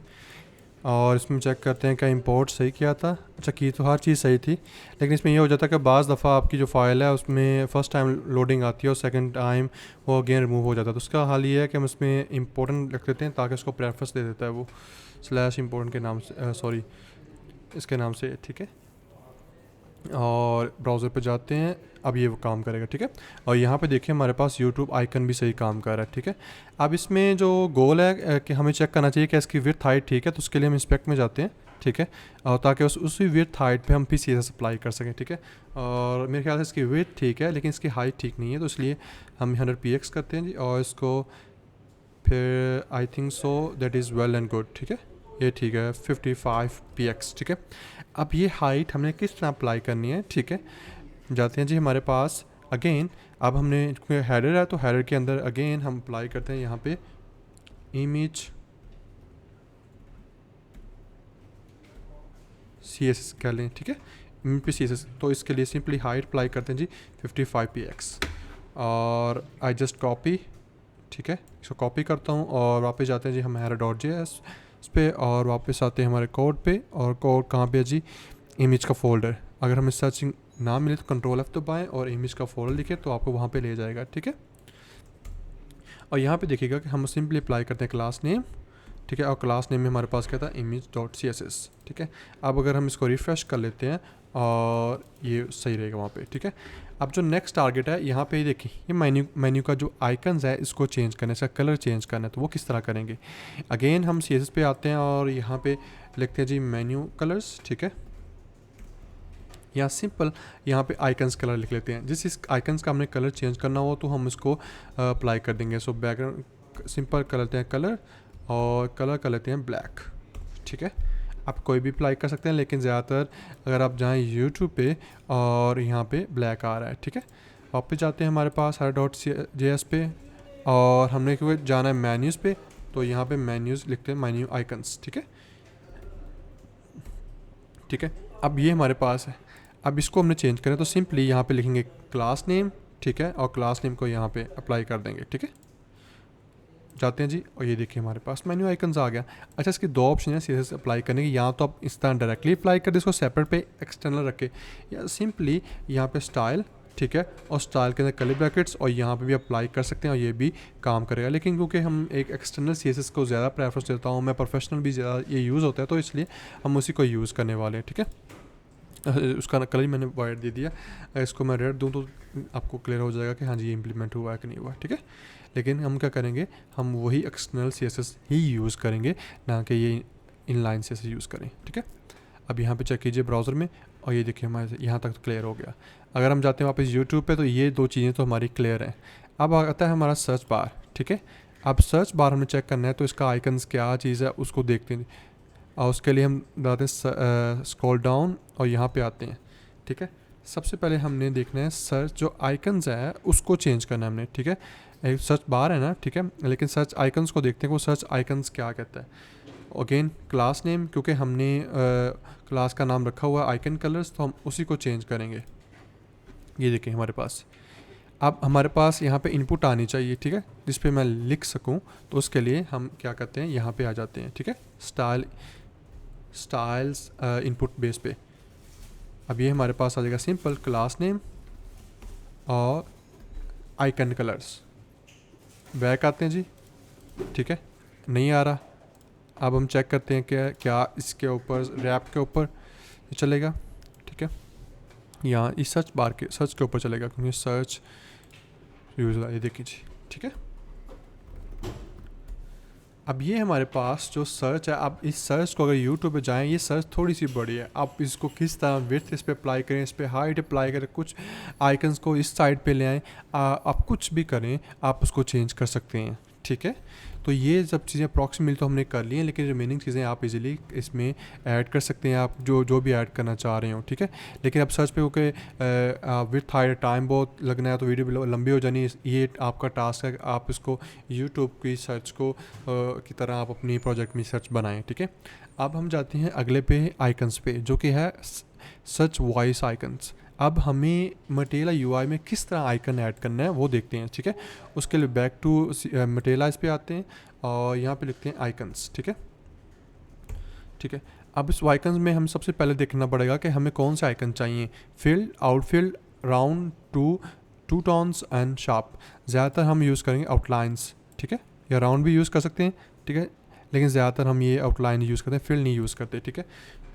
और इसमें चेक करते हैं क्या इंपोर्ट सही किया था। अच्छा, की तो हर चीज़ सही थी, लेकिन इसमें ये हो जाता है कि बाज़ दफ़ा आपकी जो फाइल है उसमें फ़र्स्ट टाइम लोडिंग आती है और सेकंड टाइम वो अगेन रिमूव हो जाता है। तो उसका हाल ये है कि हम इसमें इंपॉर्टेंट रख देते हैं ताकि उसको प्रेफरेंस दे देता है वो स्लैश इंपॉर्टेंट के नाम से, सॉरी इसके नाम से। ठीक है, और ब्राउज़र पे जाते हैं, अब ये वो काम करेगा। ठीक है, और यहाँ पे देखिए हमारे पास यूट्यूब आइकन भी सही काम कर रहा है। ठीक है, अब इसमें जो गोल है कि हमें चेक करना चाहिए कि इसकी विड्थ हाइट ठीक है, तो उसके लिए हम इंस्पेक्ट में जाते हैं। ठीक है, और ताकि उसी विड्थ हाइट पे हम CSS अप्लाई कर सकें। ठीक है, और मेरे ख्याल से इसकी विड्थ ठीक है लेकिन इसकी हाइट ठीक नहीं है, तो इसलिए हम 100px करते हैं जी, और इसको फिर I think so that is well and good. ठीक है, ये ठीक है, 55px। ठीक है, अब ये हाइट हमने किस तरह अप्लाई करनी है। ठीक है, जाते हैं जी हमारे पास अगेन, अब हमने हेडर है तो हेडर के अंदर अगेन हम अप्लाई करते हैं यहाँ पे इमेज CSS कह लें। ठीक है, इमेज पे CSS, तो इसके लिए सिंपली हाइट अप्लाई करते हैं जी 55px, और आई जस्ट कॉपी। ठीक है, इसको कॉपी करता हूँ और वापस जाते हैं जी हम header.js पे, और वापस आते हैं हमारे कोड पे, और कोड कहाँ पे है जी, इमेज का फोल्डर। अगर हमें सर्चिंग ना मिले तो Ctrl+F दबाएं और इमेज का फोल्डर लिखें तो आपको वहाँ पे ले जाएगा। ठीक है, और यहाँ पे देखिएगा कि हम सिंपली अप्लाई करते हैं क्लास नेम। ठीक है, और क्लास नेम में हमारे पास क्या था, image.css। ठीक है, अब अगर हम इसको रिफ़्रेश कर लेते हैं और ये सही रहेगा वहाँ पे, ठीक है। अब जो नेक्स्ट टारगेट है यहाँ पे देखिए, ये मेन्यू का जो आइकन्स है इसको चेंज करना है, इसका कलर चेंज करना है, तो वो किस तरह करेंगे। अगेन हम CSS पे आते हैं और यहाँ पे लिखते हैं जी मेन्यू कलर्स, ठीक है। या सिंपल यहाँ पे आइकन्स कलर लिख लेते हैं। जिस इस आइकन्स का हमने कलर चेंज करना हो तो हम उसको अप्लाई कर देंगे। सो बैकग्राउंड सिंपल कर लेते हैं कलर, और कलर कर लेते हैं ब्लैक, ठीक है। आप कोई भी अप्लाई कर सकते हैं, लेकिन ज़्यादातर अगर आप जाएँ यूट्यूब पे और यहाँ पे ब्लैक आ रहा है, ठीक है। वापस जाते हैं हमारे पास Hara.js पे, और हमने क्योंकि जाना है मेन्यूज़ पे, तो यहाँ पे मेन्यूज़ लिखते हैं मेन्यू आइकन्स, ठीक है, ठीक है। अब ये हमारे पास है। अब इसको हमने चेंज करें तो सिंपली यहाँ पे लिखेंगे क्लास नेम, ठीक है, और क्लास नेम को यहाँ पे अप्लाई कर देंगे, ठीक है। जाते हैं जी, और ये देखिए हमारे पास मेन्यू आइकन्स आ गया। अच्छा, इसके दो ऑप्शन है CSS अप्लाई करने की। या तो आप इस तरह डायरेक्टली अप्लाई कर दे इसको सेपरेट पे एक्सटर्नल रखे, या सिंपली यहाँ पे स्टाइल, ठीक है, और स्टाइल के अंदर कर्ली ब्रैकेट्स, और यहाँ पे भी अप्लाई कर सकते हैं और ये भी काम करेगा। लेकिन क्योंकि हम एक एक्सटर्नल CSS को ज़्यादा प्रेफरेंस देता हूँ मैं, प्रोफेशनल भी ज़्यादा ये यूज़ होता है, तो इसलिए हम उसी को यूज़ करने वाले हैं, ठीक है। उसका कलर ही मैंने वाइट दे दिया। अगर इसको मैं रेड दूँ तो आपको क्लियर हो जाएगा कि हाँ जी ये इम्प्लीमेंट हुआ है कि नहीं हुआ, ठीक है। लेकिन हम क्या करेंगे, हम वही एक्सटर्नल CSS ही यूज़ करेंगे, ना कि ये इनलाइन CSS यूज़ करें, ठीक है। अब यहाँ पे चेक कीजिए ब्राउज़र में, और ये देखिए हमारे यहाँ तक तो क्लियर हो गया। अगर हम जाते हैं वापस यूट्यूब पे, तो ये दो चीज़ें तो हमारी क्लियर हैं। अब आता है हमारा सर्च बार, ठीक है। अब सर्च बार हमें चेक करना है, तो इसका आइकन्स क्या चीज़ है उसको देखते हैं, और उसके लिए हम जाते हैं स्क्रॉल डाउन और यहाँ पे आते हैं, ठीक है। सबसे पहले हमने देखना है सर्च जो आइकन्स है उसको चेंज करना है हमने, ठीक है। एक सर्च बार है ना, ठीक है, लेकिन सर्च आइकन्स को देखते हैं वो सर्च आइकन्स क्या कहता है। अगेन क्लास नेम, क्योंकि हमने क्लास का नाम रखा हुआ है आइकन कलर्स, तो हम उसी को चेंज करेंगे। ये देखें हमारे पास, अब हमारे पास यहाँ पे इनपुट आनी चाहिए, ठीक है, जिस पे मैं लिख सकूँ। तो उसके लिए हम क्या करते हैं, यहाँ पे आ जाते हैं, ठीक है, स्टाइल्स इनपुट बेस पे। अब ये हमारे पास आ जाएगा सिंपल क्लास नेम और आइकन कलर्स। बैक आते हैं जी, ठीक है, नहीं आ रहा। अब हम चेक करते हैं कि क्या इसके ऊपर रैप के ऊपर चलेगा, ठीक है, यहाँ इस सर्च बार के सर्च के ऊपर चलेगा, क्योंकि सर्च यूज ये देखिए जी, ठीक है। अब ये हमारे पास जो सर्च है, अब इस सर्च को अगर यूट्यूब पे जाएं, ये सर्च थोड़ी सी बड़ी है। आप इसको किस तरह विड्थ इस पे अप्लाई करें, इस पे हाइट अप्लाई करें, कुछ आइकन्स को इस साइड पे ले आएँ, आप कुछ भी करें, आप उसको चेंज कर सकते हैं, ठीक है। तो ये सब चीज़ें अप्रॉक्सीमेटली तो हमने कर ली हैं, लेकिन रिमेनिंग चीज़ें आप इजीली इसमें ऐड कर सकते हैं, आप जो भी ऐड करना चाह रहे हो, ठीक है। लेकिन अब सर्च पे होके विथ हाइट टाइम बहुत लगना है, तो वीडियो लंबी हो जानी, ये आपका टास्क है। आप इसको यूट्यूब की सर्च को की तरह आप अपनी प्रोजेक्ट में सर्च बनाएं, ठीक है। अब हम जाते हैं अगले पे आइकन्स पे, जो कि है सर्च वॉइस आइकन्स। अब हमें मटेरियल UI में किस तरह आइकन ऐड करना है वो देखते हैं, ठीक है। उसके लिए बैक टू मटेरियलाइज पे आते हैं और यहाँ पे लिखते हैं आइकन्स, ठीक है, ठीक है। अब इस आइकन्स में हम सबसे पहले देखना पड़ेगा कि हमें कौन से आइकन चाहिए। Field, outfield, round, two tones and sharp. ज़्यादातर हम यूज़ करेंगे आउटलाइंस, ठीक है, या राउंड भी यूज़ कर सकते हैं, ठीक है, लेकिन ज़्यादातर हम ये आउटलाइन यूज़ करते हैं, फील्ड नहीं यूज़ करते, ठीक है।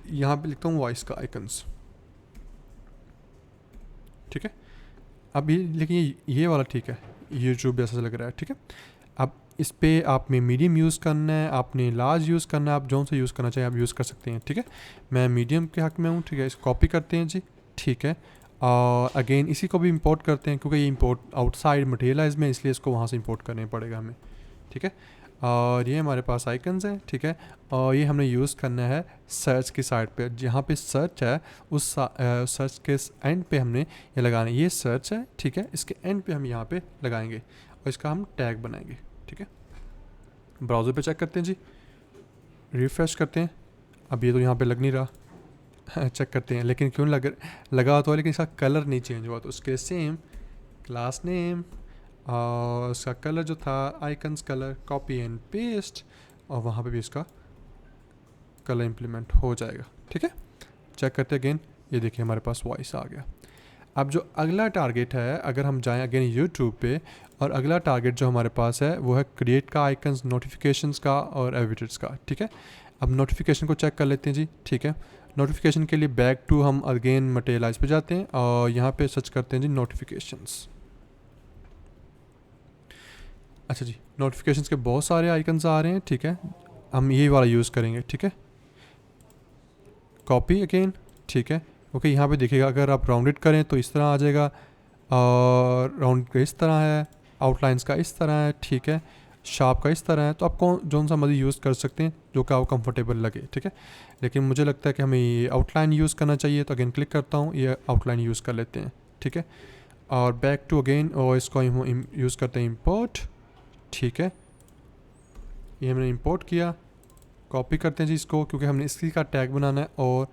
यहाँ पे लिखता हूँ वॉइस का आइकन्स, ठीक है। अब ये लेकिन ये वाला ठीक है, यूट्यूब जैसा लग रहा है, ठीक है। अब इस पर आपने मीडियम यूज़ करना है, आपने लार्ज यूज़ करना है, आप जो से यूज़ करना चाहिए आप यूज़ कर सकते हैं, ठीक है। मैं मीडियम के हक में हूँ, ठीक है। इसको कॉपी करते हैं जी, ठीक है, और अगेन इसी को भी इंपोर्ट करते हैं, क्योंकि ये इंपोर्ट आउटसाइड मटेरियलाइज में, इसलिए इसको वहाँ से इंपोर्ट करने पड़ेगा हमें, ठीक है। और ये हमारे पास आइकन्स हैं, ठीक है, और ये हमने यूज़ करना है सर्च की साइड पे। जहाँ पे सर्च है उस सर्च के एंड पे हमने ये लगाना है। ये सर्च है, ठीक है, इसके एंड पे हम यहाँ पे लगाएंगे और इसका हम टैग बनाएंगे, ठीक है। ब्राउज़र पे चेक करते हैं जी, रिफ़्रेश करते हैं। अब ये तो यहाँ पे लग नहीं रहा चेक करते हैं, लेकिन क्यों लगा तो है, लेकिन इसका कलर नहीं चेंज हुआ। तो उसके सेम क्लास नेम और उसका कलर जो था icons colour, copy and paste, और वहाँ पे भी इसका कलर इम्प्लीमेंट हो जाएगा, ठीक है। चेक करते हैं अगेन, ये देखिए हमारे पास वॉइस आ गया। अब जो अगला टारगेट है, अगर हम जाएं अगेन यूट्यूब पे, और अगला टारगेट जो हमारे पास है वो है क्रिएट का आइकन्स, नोटिफिकेशंस का और एविडेंस का, ठीक है। अब नोटिफिकेशन को चेक कर लेते हैं जी, ठीक है। नोटिफिकेशन के लिए बैक टू हम अगेन मटेरियलाइज पे जाते हैं और यहाँ पे सर्च करते हैं जी नोटिफिकेशंस। अच्छा जी, नोटिफिकेशंस के बहुत सारे आइकन्स आ रहे हैं, ठीक है, हम यही वाला यूज़ करेंगे, ठीक है। कॉपी अगेन, ठीक है, ओके। यहाँ पे देखिएगा अगर आप राउंडेड करें तो इस तरह आ जाएगा, और राउंड का इस तरह है, आउटलाइंस का इस तरह है, ठीक है, शार्प का इस तरह है। तो आप कौन सा मर्जी यूज़ कर सकते हैं जो कि आपको कंफर्टेबल लगे, ठीक है। लेकिन मुझे लगता है कि हमें ये आउटलाइन यूज़ करना चाहिए, तो अगेन क्लिक करता हूँ, ये आउटलाइन यूज़ कर लेते हैं, ठीक है। और बैक टू अगेन, और इसको हम यूज़ करते हैं इम्पोर्ट, ठीक है। ये हमने इंपोर्ट किया, कॉपी करते हैं जी इसको, क्योंकि हमने इसी का टैग बनाना है। और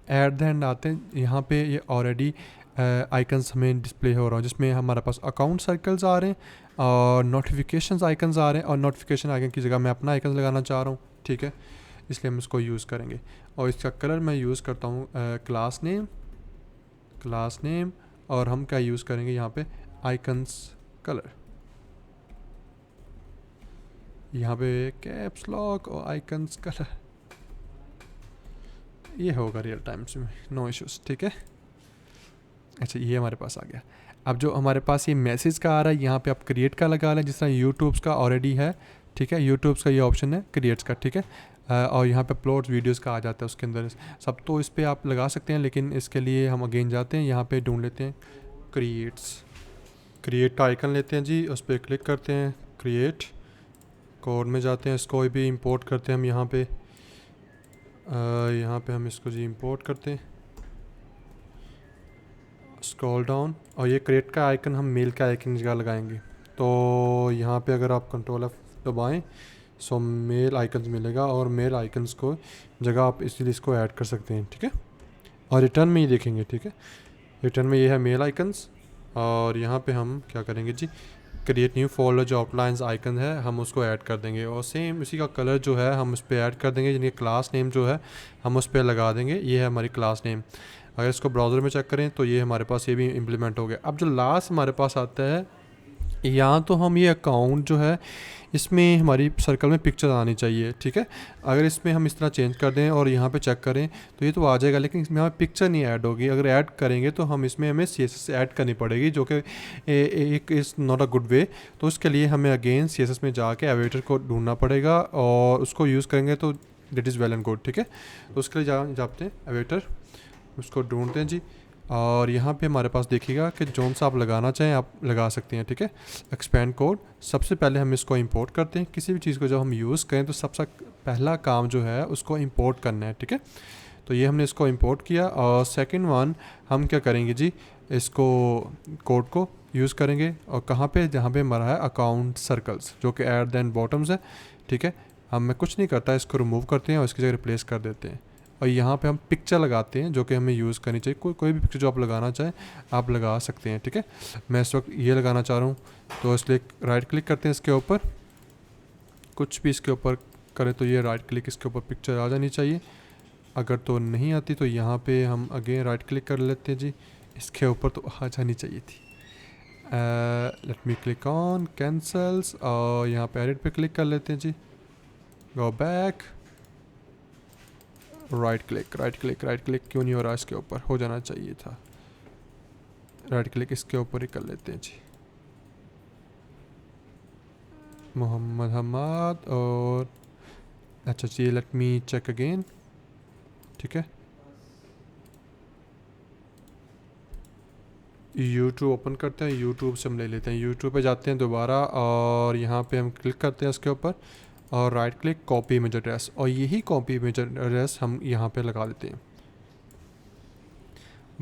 एट द एंड आते हैं यहाँ पे, ये ऑलरेडी आइकन्स हमें डिस्प्ले हो रहा है, जिसमें हमारे पास अकाउंट सर्कल्स आ रहे हैं और नोटिफिकेशंस आइकन्स आ रहे हैं। और नोटिफिकेशन आइकन की जगह मैं अपना आइकन लगाना चाह रहा हूँ, ठीक है, इसलिए हम इसको यूज़ करेंगे। और इसका कलर मैं यूज़ करता हूँ क्लास नेम, और हम क्या यूज़ करेंगे यहाँ पे, आइकन्स कलर। यहाँ पे कैप्स लॉक और आइकन्स कलर, ये होगा रियल टाइम्स में, नो इश्यूज़, ठीक है। अच्छा, ये हमारे पास आ गया। अब जो हमारे पास ये मैसेज का आ रहा है, यहाँ पे आप क्रिएट का लगा लें, जिस तरह यूट्यूब्स का ऑलरेडी है, ठीक है। यूट्यूब्स का ये ऑप्शन है क्रिएट्स का, ठीक है। और यहाँ पे अपलोड वीडियोस का आ जाता है उसके अंदर सब, तो इस पर आप लगा सकते हैं। लेकिन इसके लिए हम अगेन जाते हैं, यहाँ पे ढूंढ लेते हैं क्रिएट का आइकन लेते हैं जी, उस पर क्लिक करते हैं, क्रिएट कोड में जाते हैं, इसको भी इंपोर्ट करते हैं हम यहाँ पे हम इसको जी इंपोर्ट करते हैं, स्क्रॉल डाउन, और ये क्रिएट का आइकन हम मेल का आइकन जगह लगाएंगे। तो यहाँ पे अगर आप कंट्रोल एफ दबाएं, सो मेल आइकन्स मिलेगा, और मेल आइकन्स को जगह आप इसीलिए इसको ऐड कर सकते हैं, ठीक है। और रिटर्न में ही देखेंगे, ठीक है, रिटर्न में ये है मेल आइकन्स। और यहाँ पे हम क्या करेंगे जी, क्रिएट न्यू फोल्डर, जो आउटलाइंस आइकन है हम उसको ऐड कर देंगे, और सेम इसी का कलर जो है हम उस पर ऐड कर देंगे, यानी क्लास नेम जो है हम उस पर लगा देंगे। ये है हमारी क्लास नेम। अगर इसको ब्राउज़र में चेक करें तो ये हमारे पास ये भी इम्प्लीमेंट हो गया। अब जो लास्ट हमारे पास आता है, यहाँ तो हम ये अकाउंट जो है इसमें हमारी सर्कल में पिक्चर आनी चाहिए, ठीक है। अगर इसमें हम इस तरह चेंज कर दें और यहाँ पे चेक करें तो ये तो आ जाएगा, लेकिन इसमें हमें पिक्चर नहीं ऐड होगी। अगर ऐड करेंगे तो हमें CSS ऐड करनी पड़ेगी, जो कि एक is not a good way. तो उसके लिए हमें अगेन CSS में जाके एवेटर को ढूंढना पड़ेगा, और उसको यूज़ करेंगे तो that is well and good, ठीक है। तो उसके लिए जाते हैं एवेटर, उसको ढूंढते हैं जी, और यहाँ पे हमारे पास देखिएगा कि जोन सा आप लगाना चाहें आप लगा सकते हैं, ठीक है। एक्सपेंड कोड, सबसे पहले हम इसको इंपोर्ट करते हैं। किसी भी चीज़ को जब हम यूज़ करें तो सबसे पहला काम जो है उसको इंपोर्ट करना है, ठीक है। तो ये हमने इसको इंपोर्ट किया, और सेकंड वन हम क्या करेंगे जी, इसको कोड को यूज़ करेंगे, और कहाँ पे, जहाँ पे हमारा है अकाउंट सर्कल्स, जो कि एट द एंड बॉटम्स है, ठीक है। मैं कुछ नहीं करता, इसको रिमूव करते हैं और इसकी जगह रिप्लेस कर देते हैं। और यहाँ पे हम पिक्चर लगाते हैं जो कि हमें यूज़ करनी चाहिए। कोई भी पिक्चर जो आप लगाना चाहें आप लगा सकते हैं, ठीक है। मैं इस वक्त ये लगाना चाह रहा हूँ, तो इसलिए राइट क्लिक करते हैं इसके ऊपर, कुछ भी इसके ऊपर करें तो ये राइट क्लिक, इसके ऊपर पिक्चर आ जानी चाहिए। अगर तो नहीं आती तो यहाँ पे हम अगेन राइट क्लिक कर लेते हैं जी, इसके ऊपर तो आ जानी चाहिए थी। Let me click on cancels, और यहाँ पे एडिट पे क्लिक कर लेते हैं जी, गो बैक, राइट क्लिक क्यों नहीं हो रहा, इसके ऊपर हो जाना चाहिए था। राइट क्लिक इसके ऊपर ही कर लेते हैं जी, मोहम्मद हमाद, और अच्छा जी लेट मी चेक अगेन, ठीक है। यूट्यूब ओपन करते हैं, यूट्यूब से हम ले लेते हैं, यूट्यूब पे जाते हैं दोबारा, और यहाँ पे हम क्लिक करते हैं इसके ऊपर, और right click copy image address, और यही कॉपी इमेज एड्रेस हम यहाँ पे लगा देते हैं।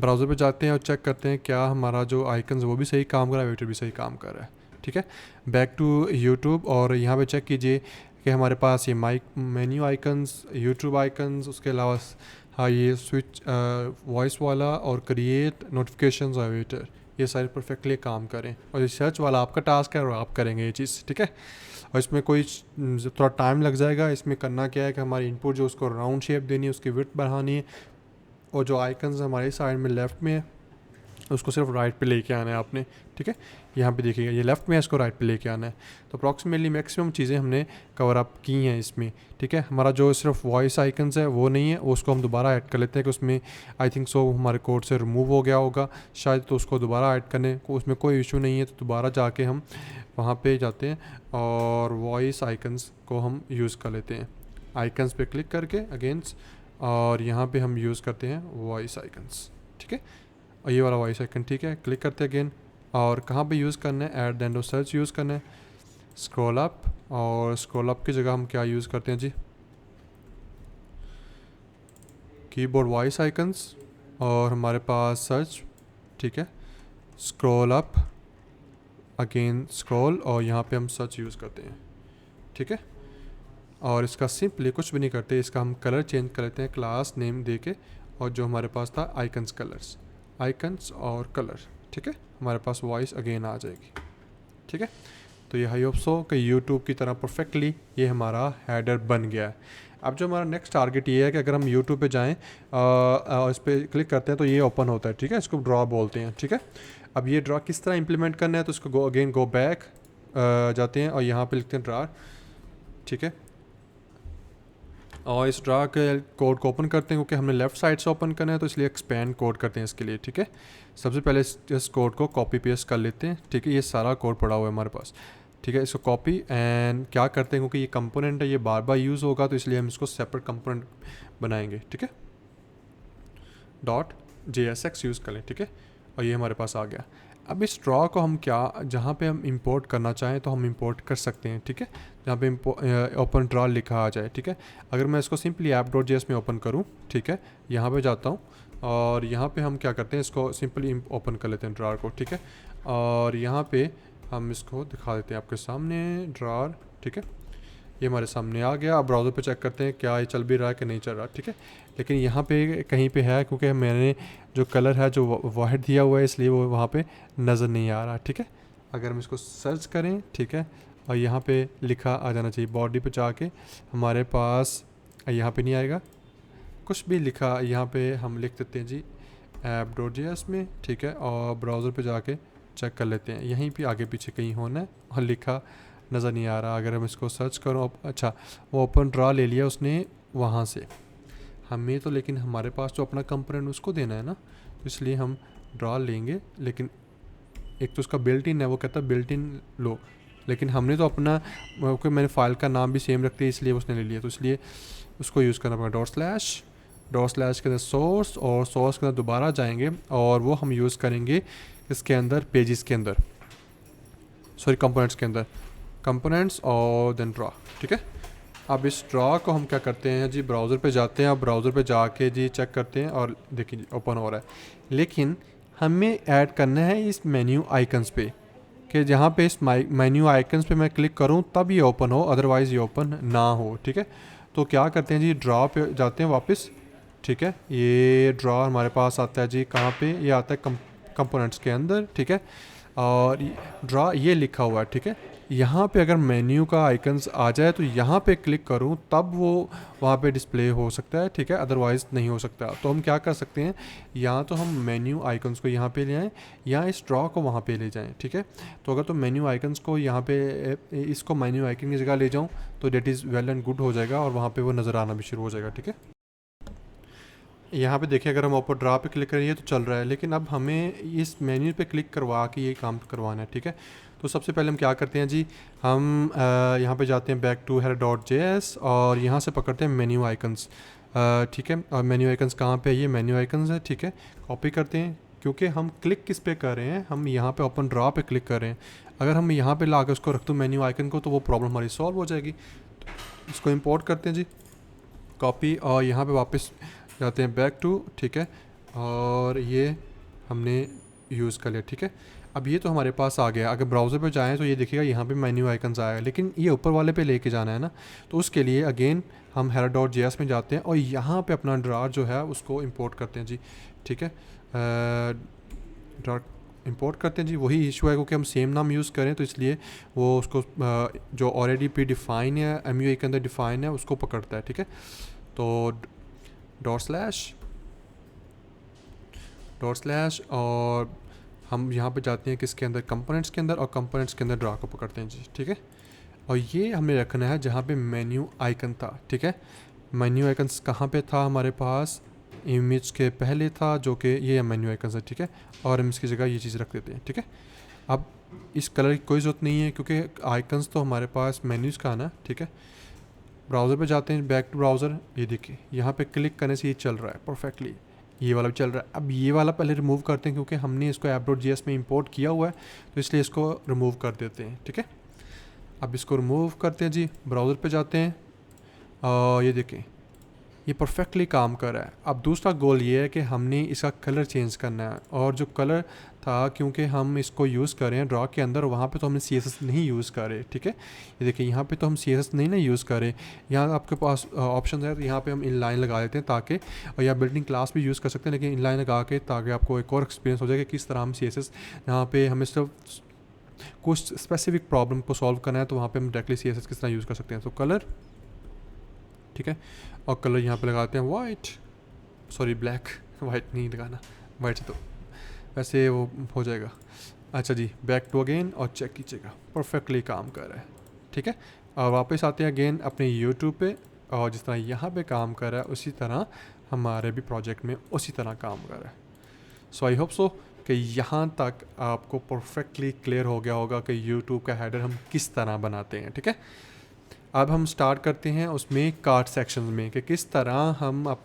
ब्राउज़र पे जाते हैं और चेक करते हैं क्या हमारा जो आइकन्स वो भी सही काम कर रहा है, वेटर भी सही काम कर रहा है, ठीक है। बैक टू यूट्यूब, और यहाँ पे चेक कीजिए कि हमारे पास ये मेन्यू आइकन्स, यूट्यूब आइकन्स, उसके अलावा हाँ ये स्विच वॉइस वाला और क्रिएट नोटिफिकेशंस और वेटर, ये सारे परफेक्टली काम करें। और ये सर्च वाला आपका टास्क है और आप करेंगे ये चीज़, ठीक है। और इसमें कोई थोड़ा टाइम लग जाएगा। इसमें करना क्या है कि हमारी इनपुट जो उसको राउंड शेप देनी है, उसकी विड्थ बढ़ानी है, और जो आइकन्स हमारे साइड में लेफ़्ट में है उसको सिर्फ राइट पे लेके आना है आपने, ठीक है। यहाँ पे देखिएगा ये लेफ़्ट में है, इसको राइट पे लेके आना है। तो अप्रॉक्सीमेटली मैक्सिमम चीज़ें हमने कवर अप की हैं इसमें, ठीक है। हमारा जो सिर्फ वॉइस आइकन्स है वो नहीं है, उसको हम दोबारा ऐड कर लेते हैं कि उसमें आई थिंक सो हमारे कोड से रिमूव हो गया होगा शायद, तो उसको दोबारा ऐड करने को उसमें कोई इशू नहीं है। तो दोबारा जाके हम वहाँ पे जाते हैं और वॉइस आइकन्स को हम यूज़ कर लेते हैं, आइकन्स पे क्लिक करके अगेंस्ट, और यहाँ पे हम यूज़ करते हैं वॉइस आइकन्स, ठीक है। और ये वाला वॉइस आइकन, ठीक है, क्लिक करते हैं अगेन। और कहाँ पे यूज़ करना है, at the end of search use करना है, स्क्रॉल अप, और स्क्रॉल अप की जगह हम क्या यूज़ करते हैं जी, कीबोर्ड वॉइस आइकन्स, और हमारे पास सर्च, ठीक है, स्क्रॉल अप, अगेन स्क्रॉल, और यहाँ पे हम सर्च यूज़ करते हैं, ठीक है। और इसका सिंपली कुछ भी नहीं करते, इसका हम कलर चेंज कर लेते हैं क्लास नेम दे के, और जो हमारे पास था आइकन्स कलर्स, आइकन्स और कलर, ठीक है, हमारे पास वॉइस अगेन आ जाएगी, ठीक है। तो ये आई होप सो कि यूट्यूब की तरह परफेक्टली ये हमारा हेडर बन गया है। अब जो हमारा नेक्स्ट टारगेट ये है कि अगर हम यूट्यूब पे जाएं और इस पर क्लिक करते हैं तो ये ओपन होता है, ठीक है, इसको ड्रॉ बोलते हैं, ठीक है। अब ये ड्रॉ किस तरह इंप्लीमेंट करना है, तो इसको गो बैक जाते हैं और यहाँ पे लिखते हैं ड्रॉ, ठीक है। और इस ड्रा के कोड को ओपन करते हैं, क्योंकि हमने लेफ़्ट साइड से ओपन करना है तो इसलिए एक्सपेंड कोड करते हैं इसके लिए, ठीक है। सबसे पहले इस कोड को कॉपी पेस्ट कर लेते हैं, ठीक है। ये सारा कोड पड़ा हुआ है हमारे पास, ठीक है। इसको कॉपी एंड क्या करते हैं, क्योंकि ये कंपोनेंट है, ये बार बार यूज़ होगा, तो इसलिए हम इसको सेपरेट कंपोनेंट बनाएंगे, ठीक है। .jsx यूज़ कर लें, ठीक है। और ये हमारे पास आ गया। अब इस ड्रॉ को हम क्या, जहाँ पे हम इंपोर्ट करना चाहें तो हम इंपोर्ट कर सकते हैं, ठीक है। जहाँ पे ओपन ड्रॉ लिखा आ जाए, ठीक है। अगर मैं इसको सिंपली app.js में ओपन करूँ, ठीक है, यहाँ पे जाता हूँ और यहाँ पे हम क्या करते हैं, इसको सिंपली ओपन कर लेते हैं ड्रॉर को, ठीक है। और यहाँ पे हम इसको दिखा देते हैं आपके सामने ड्रॉर, ठीक है। ये हमारे सामने आ गया। अब ब्राउज़र पे चेक करते हैं क्या ये चल भी रहा है कि नहीं चल रहा, ठीक है। लेकिन यहाँ पे कहीं पे है, क्योंकि मैंने जो कलर है जो वाइट दिया हुआ है इसलिए वो वहाँ पे नज़र नहीं आ रहा, ठीक है। अगर हम इसको सर्च करें, ठीक है, और यहाँ पे लिखा आ जाना चाहिए, बॉडी पे जाके हमारे पास यहाँ पे नहीं आएगा, कुछ भी लिखा यहाँ पे हम लिख देते हैं जी app.js में, ठीक है। और ब्राउज़र पे जाके चेक कर लेते हैं, यहीं पे आगे पीछे कहीं होना है, और लिखा नज़र नहीं आ रहा। अगर हम इसको सर्च करो, अच्छा वो ओपन ड्रा ले लिया उसने वहाँ से हमें, तो लेकिन हमारे पास जो अपना कंपोनेंट उसको देना है ना, तो इसलिए हम ड्रा लेंगे। लेकिन एक तो उसका बिल्ट इन है, वो कहता है बिल्ट इन लो, लेकिन हमने तो अपना, क्योंकि मैंने फ़ाइल का नाम भी सेम रखते हैं इसलिए उसने ले लिया, तो इसलिए उसको यूज़ करना पड़ेगा। डॉट स्लैश के अंदर सोर्स, और सोर्स के अंदर दोबारा जाएंगे और वो हम यूज़ करेंगे इसके अंदर, पेजेस के अंदर, सॉरी कंपोनेंट्स के अंदर, कंपोनेंट्स और देन ड्रा, ठीक है। अब इस ड्रा को हम क्या करते हैं जी, ब्राउज़र पे जाते हैं, अब ब्राउज़र पे जाके जी चेक करते हैं और देखिए ओपन हो रहा है। लेकिन हमें ऐड करना है इस मेन्यू आइकन्स पे, कि जहाँ पे इस मेन्यू आइकन्स पे मैं क्लिक करूँ तब ये ओपन हो, अदरवाइज़ ये ओपन ना हो, ठीक है। तो क्या करते हैं जी, ड्रा पे जाते हैं वापस, ठीक है। ये ड्रा हमारे पास आता है जी कहाँ पे, ये आता है कंपोनेंट्स के अंदर, ठीक है। और ड्रा ये लिखा हुआ है, ठीक है। यहाँ पे अगर मेन्यू का आइकन्स आ जाए तो यहाँ पे क्लिक करूँ तब वो वहाँ पे डिस्प्ले हो सकता है, ठीक है, अदरवाइज़ नहीं हो सकता। तो हम क्या कर सकते हैं, या तो हम मेन्यू आइकन्स को यहाँ पे ले आएँ या इस ड्रॉ को वहाँ पे ले जाएं, ठीक है। तो अगर तो मेन्यू आइकन्स को यहाँ पे, इसको मेन्यू आइकन की जगह ले जाऊँ तो that is well and good हो जाएगा और वहाँ पर वो नज़र आना भी शुरू हो जाएगा, ठीक है। यहाँ पे देखिए अगर हम ऊपर ड्रा पे क्लिक करेंगे तो चल रहा है, लेकिन अब हमें इस मेन्यू पे क्लिक करवा के ये काम करवाना है, ठीक है। तो सबसे पहले हम क्या करते हैं जी, हम यहाँ पे जाते हैं बैक टू header.js और यहाँ से पकड़ते हैं मेन्यू आइकन्स, ठीक है। और मेन्यू आइकन्स कहाँ पे है, ये मेन्यू आइकन्स है, ठीक है। कॉपी करते हैं, क्योंकि हम क्लिक किस पे कर रहे हैं, हम यहाँ पे ओपन ड्रा पे क्लिक कर रहे हैं। अगर हम यहाँ पे ला के उसको रख दूँ मेन्यू आइकन को, तो वो प्रॉब्लम हमारी सॉल्व हो जाएगी। तो इसको इम्पोर्ट करते हैं जी, कॉपी, और यहाँ पे वापस जाते हैं बैक टू, ठीक है। और ये हमने यूज़ कर लिया, ठीक है। अब ये तो हमारे पास आ गया। अगर ब्राउज़र पे जाएं तो ये देखिएगा यहाँ पे मेन्यू आइकन्स आएगा, लेकिन ये ऊपर वाले पे लेके जाना है ना, तो उसके लिए अगेन हम header.js में जाते हैं और यहाँ पे अपना ड्रार जो है उसको इंपोर्ट करते हैं जी, ठीक है। ड्रार इंपोर्ट करते हैं जी, वही इशू है क्योंकि हम सेम नाम यूज़ करें तो इसलिए वो उसको जो ऑलरेडी प्री डिफ़ाइन है MUI के अंदर डिफ़ाइन है उसको पकड़ता है, ठीक है। तो डॉट स्लैश और हम यहाँ पे जाते हैं किसके अंदर, कंपोनेंट्स के अंदर, और कंपोनेंट्स के अंदर ड्रा को पकड़ते हैं जी, ठीक है। और ये हमें रखना है जहाँ पे मेन्यू आइकन था, ठीक है। मेन्यू आइकन्स कहाँ पे था हमारे पास, इमेज के पहले था, जो कि ये मेन्यू आइकन्स है, ठीक है। और हम इसकी जगह ये चीज़ रख देते हैं, ठीक है। अब इस कलर की कोई ज़रूरत नहीं है क्योंकि आइकन्स तो हमारे पास मेन्यूज़ का आना, ठीक है। ब्राउज़र पे जाते हैं, बैक टू ब्राउज़र, ये देखिए यहाँ पे क्लिक करने से ये चल रहा है परफेक्टली, ये वाला भी चल रहा है। अब ये वाला पहले रिमूव करते हैं क्योंकि हमने इसको app.js में इंपोर्ट किया हुआ है, तो इसलिए इसको रिमूव कर देते हैं, ठीक है। अब इसको रिमूव करते हैं जी, ब्राउज़र पे जाते हैं और ये देखें ये परफेक्टली काम कर रहा है। अब दूसरा गोल ये है कि हमने इसका कलर चेंज करना है, और जो कलर था क्योंकि हम इसको यूज़ कर रहे हैं ड्रा के अंदर, वहाँ पे तो हमने CSS नहीं यूज़ करे, ठीक है। ये देखिए यहाँ पे तो हम CSS नहीं ना यूज़ करें, यहाँ आपके पास ऑप्शन है, तो यहाँ पे हम इन लाइन लगा देते हैं ताकि, और या बिल्डिंग क्लास भी यूज़ कर सकते हैं, लेकिन इन लाइन लगा के ताकि आपको एक और एक्सपीरियंस हो जाए कि किस तरह हम CSS, यहाँ पे हमें सिर्फ कुछ स्पेसिफिक प्रॉब्लम को सॉल्व करना है तो वहाँ पे हम डायरेक्टली CSS किस तरह यूज़ कर सकते हैं। तो कलर, ठीक है, और कलर यहाँ पे लगाते हैं वाइट, सॉरी ब्लैक, वाइट नहीं लगाना, वाइट से तो वैसे वो हो जाएगा। अच्छा जी, बैक टू अगेन और चेक कीजिएगा परफेक्टली काम कर रहा है, ठीक है। और वापस आते हैं अगेन अपने यूट्यूब पे, और जिस तरह यहाँ पे काम कर रहा है उसी तरह हमारे भी प्रोजेक्ट में उसी तरह काम कर रहा है। सो आई होप सो कि यहाँ तक आपको परफेक्टली क्लियर हो गया होगा कि यूट्यूब का हेडर हम किस तरह बनाते हैं, ठीक है। अब हम स्टार्ट करते हैं उसमें कार्ड सेक्शन में कि किस तरह हम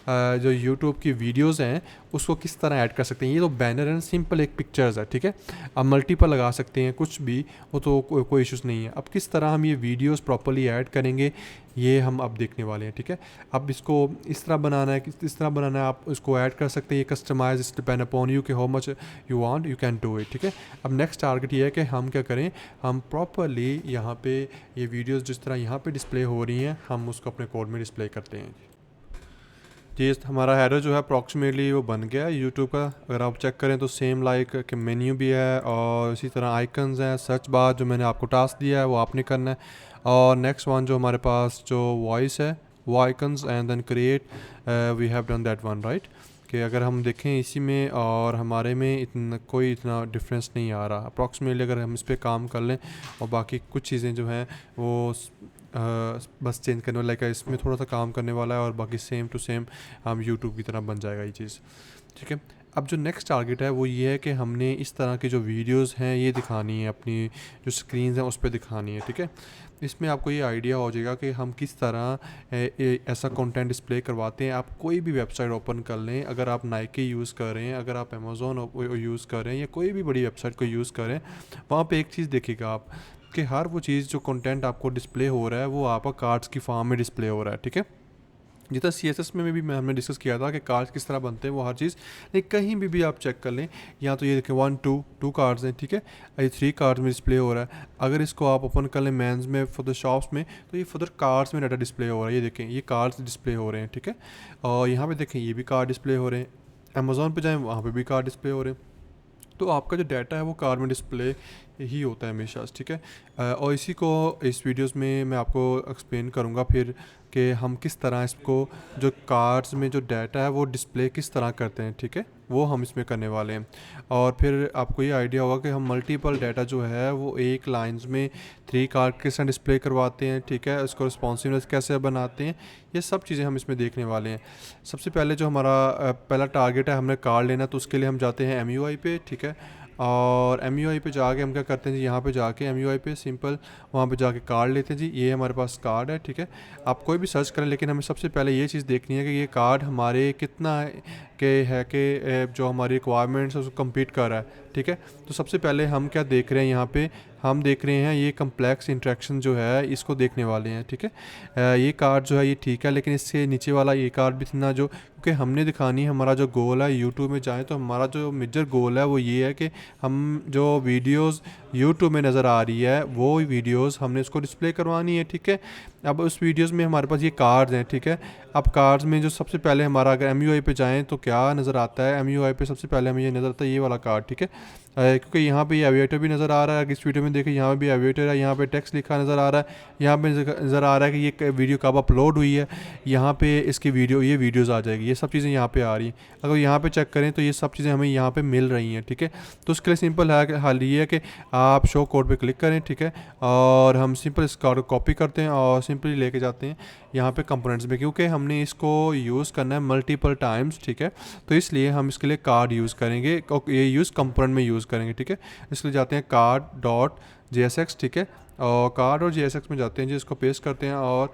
जो यूट्यूब की वीडियोस हैं उसको किस तरह ऐड कर सकते हैं। ये तो बैनर है, सिंपल एक पिक्चर्स है, ठीक है। अब मल्टीपल लगा सकते हैं, कुछ भी, वो तो कोई इश्यूज़ नहीं है। अब किस तरह हम ये वीडियोस प्रॉपर्ली ऐड करेंगे ये हम अब देखने वाले हैं, ठीक है। अब इसको इस तरह बनाना है, किस तरह बनाना है आप इसको ऐड कर सकते हैं। ये कस्टमाइज इस डिपेंड अपॉन यू कि how much you want you can do it, ठीक है। अब नेक्स्ट टारगेट ये है कि हम क्या करें, हम प्रॉपर्ली यहाँ पे ये वीडियोस जिस तरह यहाँ पे डिस्प्ले हो रही हैं हम उसको अपने कोड में डिस्प्ले करते हैं जी। हमारा हेडर जो है अप्रॉक्सीमेटली वो बन गया है यूट्यूब का। अगर आप चेक करें तो सेम लाइक कि मेन्यू भी है और इसी तरह आइकन्स हैं। सर्च बार जो मैंने आपको टास्क दिया है वो आपने करना है, और नेक्स्ट वन जो हमारे पास जो वॉइस है वो icons and then create, we have done that one right. कि अगर हम देखें इसी में और हमारे में इतना डिफरेंस नहीं आ रहा अप्रॉक्सीमेटली। अगर हम इस पर काम कर लें और बाकी कुछ चीज़ें जो हैं वो बस चेंज करने वाला है, इसमें थोड़ा सा काम करने वाला है और बाकी सेम टू सेम हम यूट्यूब की तरह बन जाएगा ये चीज़, ठीक है। अब जो नेक्स्ट टारगेट है वो ये है कि हमने इस तरह की जो वीडियोस हैं ये दिखानी है, अपनी जो स्क्रीन हैं उस पर दिखानी है, ठीक है। इसमें आपको ये आइडिया हो जाएगा कि हम किस तरह ऐसा कंटेंट डिस्प्ले करवाते हैं। आप कोई भी वेबसाइट ओपन कर लें, अगर आप नाइकी यूज़ कर रहे हैं, अगर आप अमेज़ोन यूज़ कर रहे हैं या कोई भी बड़ी वेबसाइट को यूज़ कर रहे हैं, वहाँ पे एक चीज़ देखिएगा आप कि हर वो चीज़ जो कंटेंट आपको डिस्प्ले हो रहा है वो आपका कार्ड्स की फॉर्म में डिस्प्ले हो रहा है, ठीक है। जितना CSS में भी हमने डिस्कस किया था कि कार्ड्स किस तरह बनते हैं वो हर चीज़, लेकिन कहीं भी आप चेक कर लें, यहाँ तो ये देखें 1 2 कार्ड्स हैं, ठीक है। ये 3 कार्ड्स में डिस्प्ले हो रहा है। अगर इसको आप ओपन कर लें मेंस में फर्दर शॉप्स में तो ये फर्दर कार्ड्स में डाटा डिस्प्ले हो रहा है। ये देखें ये कार्ड्स डिस्प्ले हो रहे हैं, ठीक है। और यहाँ पे देखें ये भी कार्ड डिस्प्ले हो रहे हैं। अमेज़ोन पे जाएँ वहाँ पे भी कार्ड डिस्प्ले हो रहे हैं। तो आपका जो डाटा है वो कार्ड में डिस्प्ले ही होता है हमेशा, ठीक है। और इसी को इस वीडियोस में मैं आपको एक्सप्लेन करूँगा फिर कि हम किस तरह इसको जो कार्ड्स में जो डाटा है वो डिस्प्ले किस तरह करते हैं, ठीक है। वो हम इसमें करने वाले हैं। और फिर आपको ये आइडिया होगा कि हम मल्टीपल डाटा जो है वो एक लाइंस में 3 कार्ड के साथ डिस्प्ले करवाते हैं, ठीक है। उसको रिस्पॉन्सिवनेस कैसे बनाते हैं, ये सब चीज़ें हम इसमें देखने वाले हैं। सबसे पहले जो हमारा पहला टारगेट है हमने कार्ड लेना, तो उसके लिए हम जाते हैं MUI पे, ठीक है। और MUI पे जाके हम क्या करते हैं जी, यहाँ पे जाके MUI पे सिंपल वहाँ पे जाके कार्ड लेते हैं जी। ये हमारे पास कार्ड है, ठीक है। आप कोई भी सर्च करें, लेकिन हमें सबसे पहले ये चीज़ देखनी है कि ये कार्ड हमारे कितना है कि जो हमारी रिक्वायरमेंट्स है उसको कम्पीट कर रहा है, ठीक है। तो सबसे पहले हम क्या देख रहे हैं, यहाँ पे हम देख रहे हैं ये कम्प्लेक्स इंट्रैक्शन जो है इसको देखने वाले हैं, ठीक है। ये कार्ड जो है ये ठीक है, लेकिन इससे नीचे वाला ये कार्ड भी इतना जो, क्योंकि हमने दिखानी है, हमारा जो गोल है यूट्यूब में जाएँ तो हमारा जो मेजर गोल है वो ये है कि हम जो वीडियोज़ यूट्यूब में नज़र आ रही है वो वीडियोज़ हमने उसको डिस्प्ले करवानी है, ठीक है। अब उस वीडियोज़ में हमारे पास ये कार्ड्स हैं, ठीक है। अब कार्ड्स में जो सबसे पहले हमारा अगर MUI पे जाएँ तो क्या नज़र आता है, MUI पे सबसे पहले हमें ये नज़र आता है ये वाला कार्ड, ठीक है। क्योंकि यहाँ पे ये एविएटर भी नज़र आ रहा है। अगर इस वीडियो में देखें यहाँ पे भी एविएटर है, यहाँ पे टेक्स्ट लिखा नज़र आ रहा है, यहाँ पे नज़र आ रहा है कि ये वीडियो कब अपलोड हुई है, यहाँ पे इसकी ये वीडियोज़ आ जाएगी, ये सब चीज़ें यहाँ पे आ रही हैं। अगर यहाँ पे चेक करें तो ये सब चीज़ें हमें यहाँ पे मिल रही हैं, ठीक है। तो उसके लिए सिंपल हल ये है कि आप शो कोड पे क्लिक करें, ठीक है, और हम सिंपल इस कोड को कॉपी करते हैं और सिंपली लेके जाते हैं यहाँ पे कंपोनेंट्स में, क्योंकि हमने इसको यूज़ करना है मल्टीपल टाइम्स, ठीक है। तो इसलिए हम इसके लिए कार्ड यूज़ करेंगे, ये यूज़ कंपोनेंट में यूज़ करेंगे, ठीक है। इसलिए जाते हैं card.jsx, ठीक है, और card.jsx में जाते हैं जी, इसको पेस्ट करते हैं और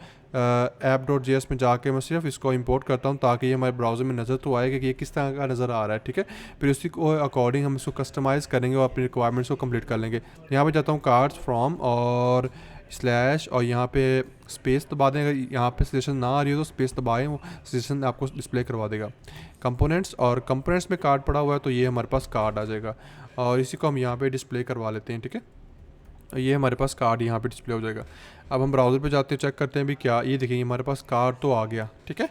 app.js में जाके मैं सिर्फ इसको इंपोर्ट करता हूँ ताकि ये हमारे ब्राउज़र में नज़र तो आएगा कि ये किस तरह का नज़र आ रहा है, ठीक है। फिर उसी को अकॉर्डिंग हम इसको कस्टमाइज़ करेंगे और अपनी रिक्वायरमेंट्स को कंप्लीट कर लेंगे। यहाँ पे जाता हूँ कार्ड्स फ्रॉम और स्लैश और यहाँ पे स्पेस दबा दें। अगर यहाँ पे सजेशन ना आ रही हो तो स्पेस दबाएं, वो सजेशन आपको डिस्प्ले करवा देगा। कंपोनेंट्स, और कंपोनेंट्स में कार्ड पड़ा हुआ है तो ये हमारे पास कार्ड आ जाएगा और इसी को हम यहाँ पे डिस्प्ले करवा लेते हैं, ठीक है। ये हमारे पास कार्ड यहाँ पे डिस्प्ले हो जाएगा। अब हम ब्राउज़र पे जाते हैं, चेक करते हैं भी क्या, ये देखिए हमारे पास कार्ड तो आ गया, ठीक है।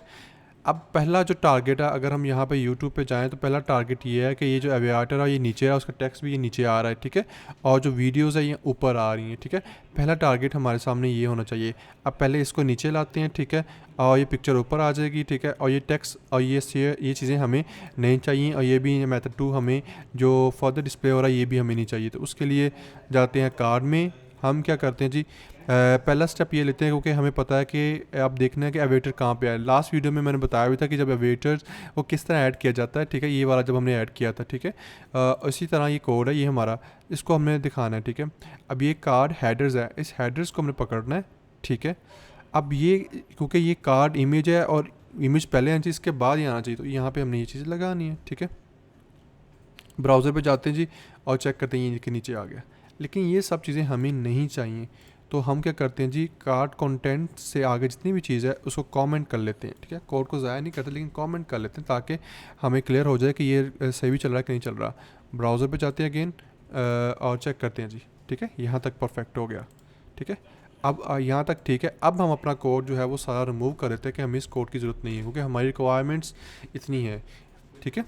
अब पहला जो टारगेट है, अगर हम यहाँ पे YouTube पे जाएं तो पहला टारगेट ये है कि ये जो एविएटर है ये नीचे है, उसका टेक्स्ट भी ये नीचे आ रहा है, ठीक है, और जो वीडियोस है ये ऊपर आ रही हैं, ठीक है। पहला टारगेट हमारे सामने ये होना चाहिए। अब पहले इसको नीचे लाते हैं, ठीक है, और ये पिक्चर ऊपर आ जाएगी, ठीक है, और ये टेक्स्ट और ये चीज़ें हमें नहीं चाहिए, और ये भी मेथड 2 हमें जो फर्दर डिस्प्ले हो रहा है ये भी हमें नहीं चाहिए। तो उसके लिए जाते हैं कार्ड में, हम क्या करते हैं जी, पहला स्टेप ये लेते हैं क्योंकि हमें पता है कि आप देखना है कि एविएटर कहाँ पे है। लास्ट वीडियो में मैंने बताया भी था कि जब एविएटर वो किस तरह ऐड किया जाता है, ठीक है, ये वाला जब हमने ऐड किया था, ठीक है। इसी तरह ये कोड है, ये हमारा, इसको हमने दिखाना है, ठीक है। अब ये कार्ड हेडर्स है, इस हेडर्स को हमने पकड़ना है, ठीक है। अब ये क्योंकि ये कार्ड इमेज है और इमेज पहले आनी चाहिए, इसके बाद ही आना चाहिए, तो यहाँ पर हमने ये चीज़ लगानी है, ठीक है। ब्राउज़र पे जाते हैं जी और चेक करते हैं ये के नीचे आ गया, लेकिन ये सब चीज़ें हमें नहीं चाहिए। तो हम क्या करते हैं जी, कार्ड कंटेंट से आगे जितनी भी चीज़ है उसको कमेंट कर लेते हैं, ठीक है। कोड को ज़ाया नहीं करते लेकिन कमेंट कर लेते हैं ताकि हमें क्लियर हो जाए कि ये सही भी चल रहा है कि नहीं चल रहा। ब्राउज़र पे जाते हैं अगेन और चेक करते हैं जी, ठीक है, यहाँ तक परफेक्ट हो गया, ठीक है। अब यहाँ तक ठीक है। अब हम अपना कोड जो है वो सारा रिमूव कर देते हैं कि हमें इस कोड की ज़रूरत नहीं है क्योंकि हमारी रिक्वायरमेंट्स इतनी है, ठीक है।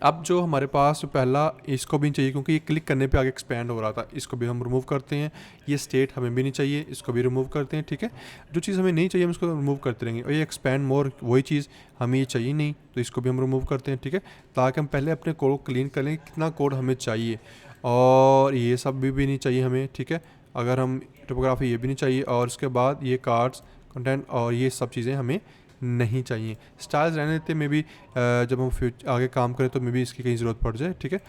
अब जो हमारे पास पहला, इसको भी नहीं चाहिए क्योंकि ये क्लिक करने पे आगे एक्सपेंड हो रहा था, इसको भी हम रिमूव करते हैं। ये स्टेट हमें भी नहीं चाहिए, इसको भी रिमूव करते हैं, ठीक है। जो चीज़ हमें नहीं चाहिए हम इसको रिमूव करते रहेंगे। और ये एक्सपेंड मोर, वही चीज़ हमें ये चाहिए नहीं, तो इसको भी हम रिमूव करते हैं, ठीक है, ताकि हम पहले अपने कोड को क्लीन कर लें कितना कोड हमें चाहिए। और ये सब भी नहीं चाहिए हमें, ठीक है। अगर हम टोपोग्राफी ये भी नहीं चाहिए, और उसके बाद ये कार्ड्स कंटेंट और ये सब चीज़ें हमें नहीं चाहिए। स्टाइल्स रहने देते, मे बी जब हम आगे काम करें तो मे बी इसकी कहीं ज़रूरत पड़ जाए, ठीक है।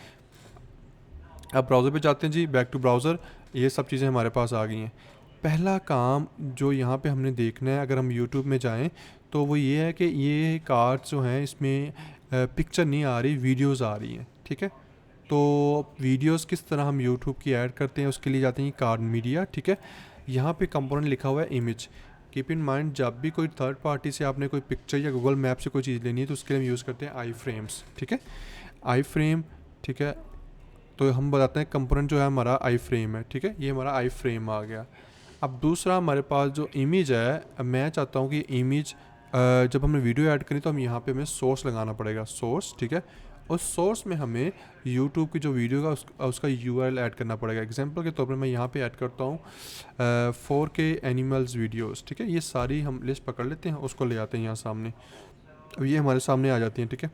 अब ब्राउज़र पे जाते हैं जी, बैक टू ब्राउज़र, ये सब चीज़ें हमारे पास आ गई हैं। पहला काम जो यहाँ पे हमने देखना है, अगर हम यूट्यूब में जाएं तो वो ये है कि ये कार्ड्स जो हैं इसमें पिक्चर नहीं आ रही, वीडियोज़ आ रही हैं, ठीक है। तो वीडियोज़ किस तरह हम यूट्यूब की ऐड करते हैं, उसके लिए जाते हैं कार्ड मीडिया, ठीक है। यहाँ पे कंपोनेंट लिखा हुआ है इमेज। कीप इन माइंड, जब भी कोई थर्ड पार्टी से आपने कोई पिक्चर या गूगल मैप से कोई चीज़ लेनी है तो उसके लिए हम यूज़ करते हैं आई फ्रेम्स, ठीक है, आई फ्रेम, ठीक है। तो हम बताते हैं कंपोनेंट जो है हमारा आई फ्रेम है, ठीक है, ये हमारा आई फ्रेम आ गया। अब दूसरा हमारे पास जो इमेज है, मैं चाहता हूँ कि इमेज जब हमने वीडियो ऐड करी तो हम यहाँ पे हमें सोर्स लगाना पड़ेगा, सोर्स, ठीक है। उस सोर्स में हमें यूट्यूब की जो वीडियो का उसका यूआरएल ऐड करना पड़ेगा। एग्जांपल के तौर पर मैं यहाँ पे ऐड करता हूँ 4K एनिमल्स वीडियोस, ठीक है। ये सारी हम लिस्ट पकड़ लेते हैं, उसको ले आते हैं यहाँ सामने। अब ये हमारे सामने आ जाती हैं, ठीक है।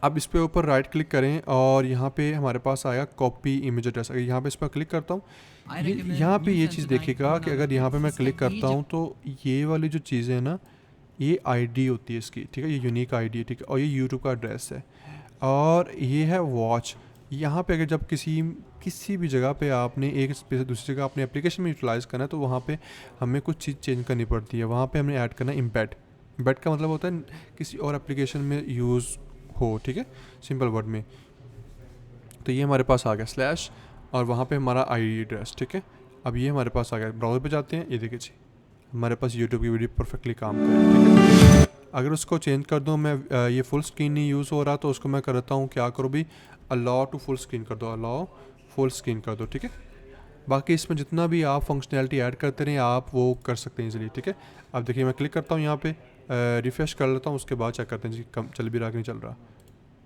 अब इस पे ऊपर राइट क्लिक करें और यहाँ पे हमारे पास आया कॉपी इमेज एड्रेस। अगर यहाँ पे इस पर क्लिक करता हूँ, यहाँ पे ये चीज़ देखिएगा कि अगर यहाँ पे मैं क्लिक करता हूँ तो ये वाली जो चीज़ें हैं ना, ये आईडी होती है इसकी, ठीक है, ये यूनिक आईडी है, ठीक है, और ये यूट्यूब का एड्रेस है। और ये है वॉच। यहाँ पे अगर जब किसी भी जगह पे आपने एक से दूसरी जगह अपने एप्लीकेशन में यूटिलाइज़ करना है तो वहाँ पे हमें कुछ चीज़ चेंज करनी पड़ती है। वहाँ पे हमें ऐड करना है इम्बेड। इम्बेड का मतलब होता है किसी और एप्लीकेशन में यूज़ हो, ठीक है, सिंपल वर्ड में। तो ये हमारे पास आ गया स्लैश और वहाँ पे हमारा आईडी एड्रेस, ठीक है। अब ये हमारे पास आ गया। ब्राउज़र पे जाते हैं, ये देखिए जी हमारे पास यूट्यूब की वीडियो परफेक्टली काम कर रही है, ठीक है। अगर उसको चेंज कर दूँ मैं, ये फुल स्क्रीन नहीं यूज़ हो रहा तो उसको मैं करता हूँ, क्या करूँ भी, अलाउ टू फुल स्क्रीन कर दो, अलाउ फुल स्क्रीन कर दो, ठीक है। बाकी इसमें जितना भी आप फंक्शनैलिटी ऐड करते रहें आप वो कर सकते हैं इजीली, ठीक है। अब देखिए मैं क्लिक करता हूँ यहाँ पे, रिफ्रेश कर लेता हूँ, उसके बाद चेक करते हैं जी कम चल भी रहा कि नहीं चल रहा।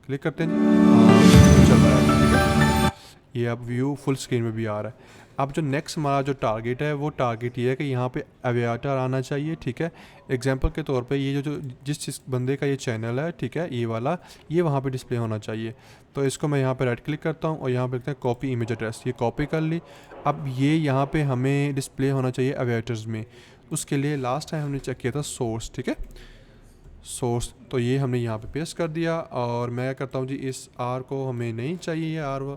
क्लिक करते हैं जी, हाँ चल रहा है। ठीक है। ये अब व्यू फुल स्क्रीन में भी आ रहा है। अब जो नेक्स्ट हमारा जो टारगेट है वो टारगेट ये है कि यहाँ पे अवियाटर आना चाहिए, ठीक है। एग्जांपल के तौर पे ये जो जिस बंदे का ये चैनल है, ठीक है, ये वाला, ये वहाँ पे डिस्प्ले होना चाहिए। तो इसको मैं यहाँ पे राइट क्लिक करता हूँ और यहाँ पे लिखते हैं कॉपी इमेज एड्रेस, ये कॉपी कर ली। अब ये यहाँ पे हमें डिस्प्ले होना चाहिए अवियाटर्स में। उसके लिए लास्ट टाइम हमने चेक किया था सोर्स, ठीक है, सोर्स। तो ये हमने यहाँ पे पेस्ट कर दिया और मैं करता हूँ जी इस आर को हमें नहीं चाहिए, ये आर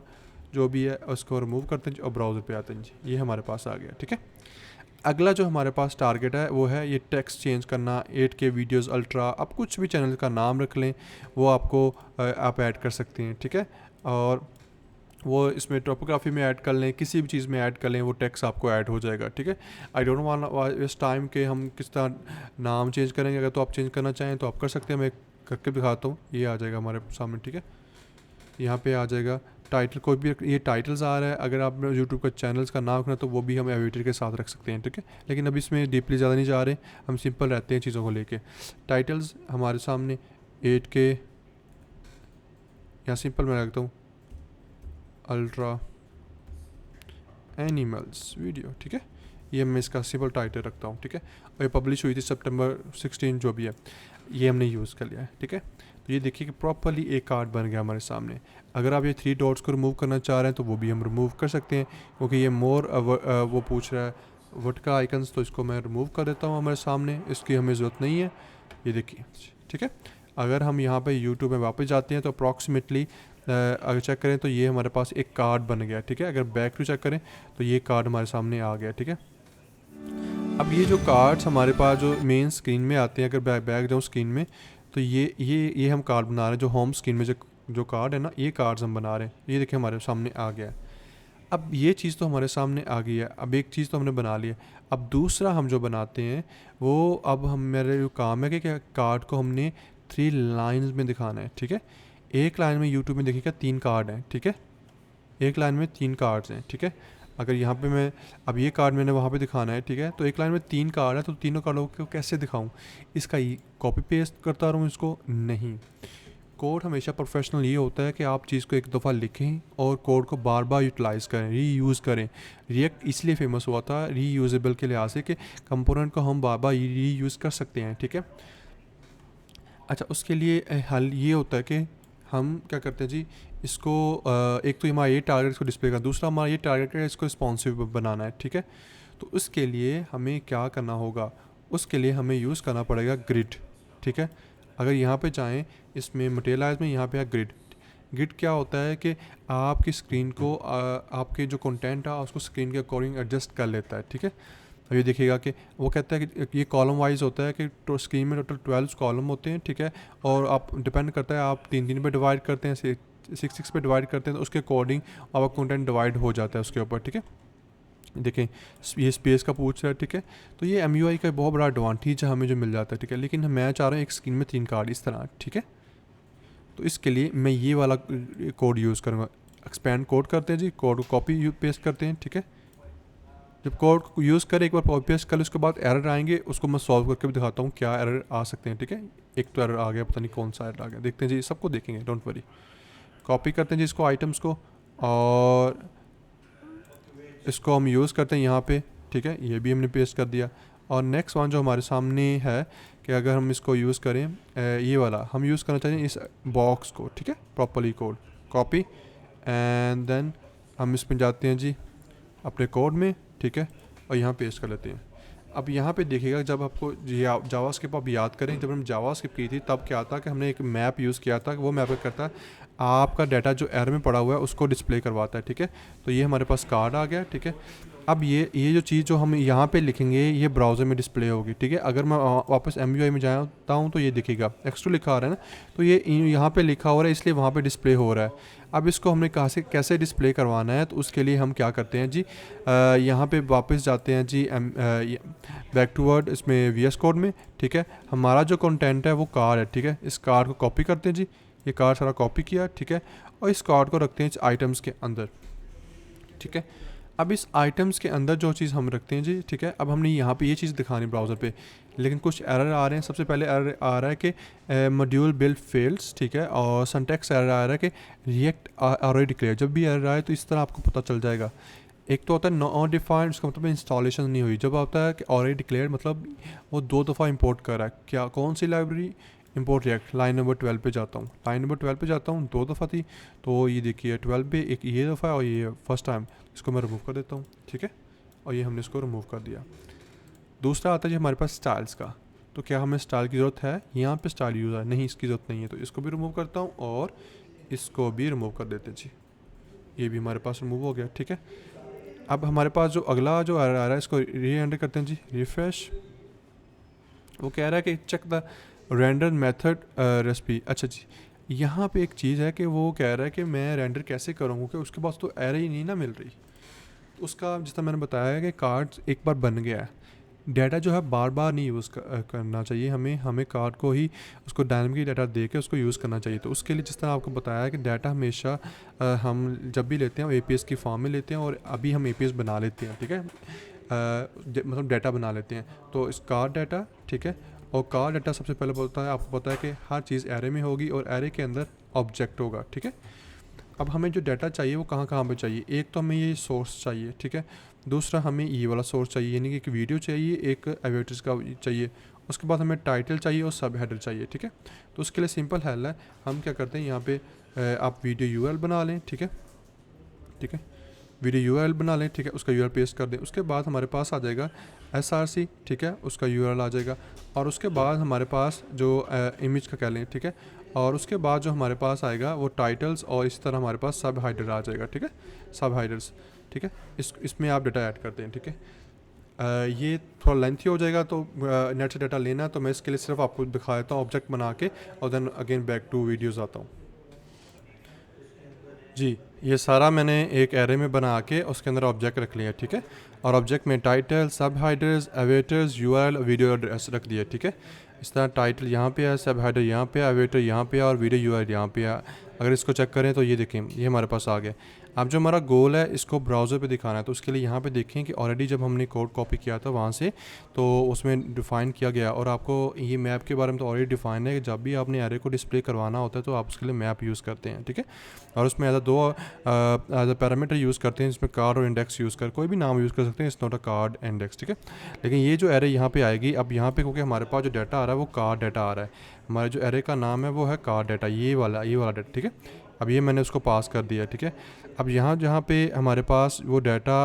जो भी है उसको रिमूव करते हैं और ब्राउज़र पे आते हैं जी, ये हमारे पास आ गया, ठीक है। अगला जो हमारे पास टारगेट है वो है ये टेक्स्ट चेंज करना, 8K वीडियोस अल्ट्रा। आप कुछ भी चैनल का नाम रख लें, वो आपको आप ऐड कर सकते हैं, ठीक है। और वो इसमें टोपोग्राफी में ऐड कर लें, किसी भी चीज़ में ऐड कर लें, वो टेक्स्ट आपको ऐड हो जाएगा, ठीक है। आई डोंट वांट इस टाइम के हम किस तरह नाम चेंज करेंगे। अगर तो आप चेंज करना चाहें तो आप कर सकते हैं, मैं करके दिखाता हूँ। ये आ जाएगा हमारे सामने, ठीक है। यहाँ पे आ जाएगा टाइटल, कोई भी ये टाइटल्स आ रहा है। अगर आप यूट्यूब का चैनल्स का नाम रखना तो वो भी हम एविटर के साथ रख सकते हैं, ठीक है। लेकिन अभी इसमें डीपली ज़्यादा नहीं जा रहे, हम सिंपल रहते हैं चीज़ों को लेके। टाइटल्स हमारे सामने 8K, या सिंपल मैं रखता हूँ अल्ट्रा एनिमल्स वीडियो, ठीक है। ये मैं इसका सिंपल टाइटल रखता हूँ, ठीक है। और ये पब्लिश हुई थी सितंबर 16 जो भी है, ये हमने यूज़ कर लिया है, ठीक है। तो ये देखिए कि प्रॉपरली एक कार्ड बन गया हमारे सामने। अगर आप ये 3 डॉट्स को रिमूव करना चाह रहे हैं तो वो भी हम रिमूव कर सकते हैं, क्योंकि ये मोर वो पूछ रहा है वर्ड का आइकन्स, तो इसको मैं रिमूव कर देता हूँ हमारे सामने, इसकी हमें ज़रूरत नहीं है। ये देखिए, ठीक है। अगर हम यहाँ पे यूट्यूब में वापस जाते हैं तो अप्रॉक्सीमेटली अगर चेक करें तो ये हमारे पास एक कार्ड बन गया, ठीक है। अगर बैक टू चेक करें तो ये कार्ड हमारे सामने आ गया, ठीक है। अब ये जो कार्ड्स हमारे पास जो मेन स्क्रीन में आते हैं, अगर बैक जाऊँ स्क्रीन में तो ये हम कार्ड बना रहे हैं। जो होम स्क्रीन में जो कार्ड है ना, ये कार्ड्स हम बना रहे हैं। ये देखिए हमारे सामने आ गया है। अब ये चीज़ तो हमारे सामने आ गई है। अब एक चीज़ तो हमने बना ली है। अब दूसरा हम जो बनाते हैं वो, अब हम मेरे जो काम है कि क्या कार्ड को हमने 3 लाइन्स में दिखाना है, ठीक है। एक लाइन में यूट्यूब में देखिएगा 3 कार्ड हैं, ठीक है। एक लाइन में 3 कार्ड्स हैं, ठीक है। अगर यहाँ पे मैं, अब ये कार्ड मैंने वहाँ पे दिखाना है, ठीक है। तो एक लाइन में 3 कार्ड है, तो तीनों कार्डों को कैसे दिखाऊं? इसका कॉपी पेस्ट करता रहूँ इसको? नहीं। कोड हमेशा प्रोफेशनल ये होता है कि आप चीज़ को एक दफ़ा लिखें और कोड को बार बार यूटिलाइज़ करें, रीयूज़ करें। रिएक्ट इसलिए फेमस हुआ था रीयूजेबल के लिहाज से कि कंपोनेंट को हम बार बार रीयूज़ कर सकते हैं, ठीक है। अच्छा, उसके लिए हल ये होता है कि हम क्या करते हैं जी, इसको एक तो हमारा ये टारगेट इसको डिस्प्ले का, दूसरा हमारा ये टारगेट है इसको रिस्पॉन्सिव बनाना है, ठीक है। तो उसके लिए हमें क्या करना होगा? उसके लिए हमें यूज़ करना पड़ेगा ग्रिड, ठीक है। अगर यहाँ पे जाएँ इसमें मटेरियलाइज में, यहाँ पे है ग्रिड। ग्रिड क्या होता है कि आपकी स्क्रीन को आपके जो कंटेंट है उसको स्क्रीन के अकॉर्डिंग एडजस्ट कर लेता है, ठीक है। तो ये देखिएगा कि वो कहता है कि ये कॉलम वाइज होता है कि तो स्क्रीन में टोटल 12 कॉलम होते हैं, ठीक है। और आप डिपेंड करता है आप 3 पे डिवाइड करते हैं, 6 पे डिवाइड करते हैं, तो उसके अकॉर्डिंग आपका कंटेंट डिवाइड हो जाता है उसके ऊपर, ठीक है। देखें ये स्पेस का पूछ रहा है, ठीक है। तो ये MUI का बहुत बड़ा एडवांटेज है हमें जो मिल जाता है, ठीक है। लेकिन मैं चाह रहा हूँ एक स्क्रीन में 3 कार्ड इस तरह, ठीक है। तो इसके लिए मैं ये वाला कोड यूज़ करूँगा। एक्सपेंड कोड करते हैं जी, कोड को कॉपी पेस्ट करते हैं, ठीक है। जब कोड को यूज़ करें एक बार कॉपी पेस्ट कर, उसके बाद एरर आएंगे, उसको मैं सॉल्व करके भी दिखाता हूँ क्या एरर आ सकते हैं, ठीक है। एक तो एरर आ गया, पता नहीं कौन सा एरर आ गया, देखते हैं जी, सबको देखेंगे, डोंट वरी। कॉपी करते हैं जी इसको, आइटम्स को, और इसको हम यूज़ करते हैं यहाँ पे, ठीक है। ये भी हमने पेस्ट कर दिया। और नेक्स्ट वन जो हमारे सामने है कि अगर हम इसको यूज़ करें, ये वाला हम यूज़ करना चाहिए इस बॉक्स को, ठीक है। Properly code copy and then हम इसमें जाते हैं जी अपने कोड में, ठीक है, और यहाँ पेस्ट कर लेते हैं। अब यहाँ पे देखिएगा, जब आपको जावास्क्रिप्ट आप याद करें, जब हम जावास्क्रिप्ट की थी तब क्या था कि हमने एक मैप यूज़ किया था। वो मैप करता है आपका डाटा जो एरर में पड़ा हुआ है उसको डिस्प्ले करवाता है, ठीक है। तो ये हमारे पास कार्ड आ गया, ठीक है। अब ये जो चीज़ जो हम यहाँ पे लिखेंगे ये ब्राउज़र में डिस्प्ले होगी, ठीक है। अगर मैं वापस MUI में जाता हूँ तो ये दिखेगा X2 लिखा आ रहा है ना, तो ये यहाँ पे लिखा हो रहा है इसलिए वहाँ पे डिस्प्ले हो रहा है। अब इसको हमने कहाँ से कैसे डिस्प्ले करवाना है, तो उसके लिए हम क्या करते हैं जी, यहाँ पे वापस जाते हैं जी बैक टू वर्ड इसमें VS कोड में, ठीक है। हमारा जो कंटेंट है वो कार है, ठीक है। इस कार को कॉपी करते हैं जी, ये कार सारा कॉपी किया, ठीक है। और इस कार्ड को रखते हैं आइटम्स के अंदर, ठीक है। अब इस आइटम्स के अंदर जो चीज़ हम रखते हैं जी, ठीक है, अब हमने यहाँ पे ये चीज़ दिखानी ब्राउज़र पे, लेकिन कुछ एरर आ रहे हैं। सबसे पहले एरर आ रहा है कि मॉड्यूल बिल्ड फेल्ड्स, ठीक है, और सिंटैक्स एरर आ रहा है कि रिएक्ट ऑलरेडी डिक्लेयर। जब भी एरर आए तो इस तरह आपको पता चल जाएगा। एक तो होता है नॉट डिफाइंड, उसका मतलब इंस्टॉलेशन नहीं हुई। जब आता है कि ऑलरेडी डिक्लेयर, मतलब वो 2 दफ़ा इंपोर्ट कर रहा है। क्या, कौन सी library? Import React. Line number 12 पे जाता हूँ, लाइन नंबर 12 पे जाता हूँ, 2 दफ़ा थी। तो ये देखिए 12 पे एक ये दफ़ा है और ये फर्स्ट टाइम। इसको मैं रिमूव कर देता हूँ, ठीक है, और ये हमने इसको रिमूव कर दिया। दूसरा आता है जी हमारे पास स्टाइल्स का। तो क्या हमें स्टाइल की ज़रूरत है? यहाँ पे स्टाइल यूज़ है, नहीं इसकी ज़रूरत नहीं है, तो इसको भी रिमूव करता हूँ और इसको भी रिमूव कर देते हैं जी। ये भी हमारे पास रिमूव हो गया, ठीक है। अब हमारे पास जो अगला जो आ रहा है, इसको री एंटर करते हैं जी, रिफ्रेश। वो कह रहा है कि check the render method recipe. अच्छा जी, यहाँ पे एक चीज़ है कि वो कह रहा है कि मैं रेंडर कैसे करूँ, क्योंकि उसके पास तो एरे ही नहीं ना मिल रही। उसका जिस तरह मैंने बताया है कि कार्ड एक बार बन गया है, डाटा जो है बार बार नहीं यूज़ करना चाहिए। हमें कार्ड को ही उसको डायनेमिक डाटा दे के उसको यूज़ करना चाहिए। तो उसके लिए जिस तरह आपको बताया है कि डाटा हमेशा हम जब भी लेते हैं वो एपीएस की फॉर्म में लेते हैं, और अभी हम एपीएस बना लेते हैं, ठीक है, मतलब डाटा बना लेते हैं। तो इस कार्ड डाटा, ठीक है, और कार्ड डाटा सबसे पहले बोलता है, आपको पता है कि हर चीज़ एरे में होगी और एरे के अंदर ऑब्जेक्ट होगा, ठीक है। अब हमें जो डाटा चाहिए वो कहाँ कहाँ पे चाहिए? एक तो हमें ये सोर्स चाहिए, ठीक है, दूसरा हमें ये वाला सोर्स चाहिए, यानी कि एक वीडियो चाहिए, एक एवेटर्स का चाहिए, उसके बाद हमें टाइटल चाहिए और सब हेडर चाहिए, ठीक है। तो उसके लिए सिंपल हल है, हम क्या करते हैं यहाँ पे आप वीडियो यूआरएल बना लें, ठीक है, ठीक है, वीडियो यूआरएल बना लें, ठीक है, उसका यूआरएल पेस्ट कर दें। उसके बाद हमारे पास आ जाएगा एसआरसी, ठीक है, उसका यूआरएल आ जाएगा, और उसके बाद हमारे पास जो इमेज का कह लें, ठीक है, और उसके बाद जो हमारे पास आएगा वो टाइटल्स, और इसी तरह हमारे पास सब हाइडर आ जाएगा, ठीक है, सब हाइडर्स, ठीक है। इसमें आप डाटा ऐड करते हैं, ठीक है। ये थोड़ा लेंथी हो जाएगा, तो नेट से डाटा लेना, तो मैं इसके लिए सिर्फ आपको दिखा देता हूँ ऑब्जेक्ट बना के, और then again back to videos आता हूँ जी। ये सारा मैंने एक एरे में बना के उसके अंदर ऑब्जेक्ट रख लिया, ठीक है, और ऑब्जेक्ट में टाइटल, सब हाइडर्स, अवेटर्स, यूआरएल, वीडियो एड्रेस रख दिया, ठीक है। इस तरह टाइटल यहाँ पे है, सब हाइडर यहाँ पे है, अवेटर यहाँ पे है, और वीडियो यूआरएल यहाँ पे है। अगर इसको चेक करें तो ये देखें, ये हमारे पास आ गया। अब जो हमारा गोल है इसको ब्राउज़र पे दिखाना है, तो उसके लिए यहाँ पे देखें कि ऑलरेडी जब हमने कोड कॉपी किया था वहाँ से, तो उसमें डिफ़ाइन किया गया, और आपको ये मैप के बारे में तो ऑलरेडी डिफ़ाइन है कि जब भी आपने एरे को डिस्प्ले करवाना होता है तो आप उसके लिए मैप यूज़ करते हैं, ठीक है। और उसमें एज अ पैरामीटर यूज़ करते हैं, जिसमें कार्ड और इंडेक्स यूज़ कर, कोई भी नाम यूज़ कर सकते हैं, it's not a card index, ठीक है। लेकिन ये जो एरे यहाँ पे आएगी, अब यहाँ पे क्योंकि हमारे पास जो डाटा आ रहा है वो कार्ड डाटा आ रहा है, हमारे जो एरे का नाम है वो है कार्ड डाटा, ये वाला डाटा, ठीक है। अब ये मैंने उसको पास कर दिया, ठीक है। अब यहाँ जहाँ पे हमारे पास वो डाटा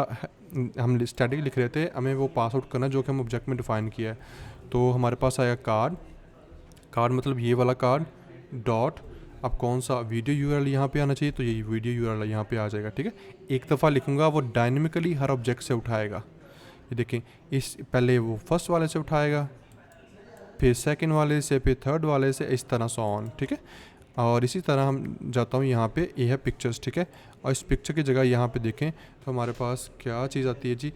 हम स्टैटिक लिख रहे थे, हमें वो पास आउट करना जो कि हम ऑब्जेक्ट में डिफ़ाइन किया है। तो हमारे पास आया कार्ड, कार्ड मतलब ये वाला कार्ड डॉट, अब कौन सा वीडियो यूआरएल यहाँ पे आना चाहिए, तो ये वीडियो यूआरएल यहाँ पे आ जाएगा, ठीक है। एक दफ़ा लिखूँगा वो डायनेमिकली हर ऑब्जेक्ट से उठाएगा। ये देखें, इस पहले वो फर्स्ट वाले से उठाएगा, फिर सेकंड वाले से, फिर थर्ड वाले से, इस तरह से ऑन, ठीक है। और इसी तरह हम जाता हूँ यहाँ पे, ये है पिक्चर्स, ठीक है, और इस पिक्चर की जगह यहाँ पे देखें तो हमारे पास क्या चीज़ आती है जी,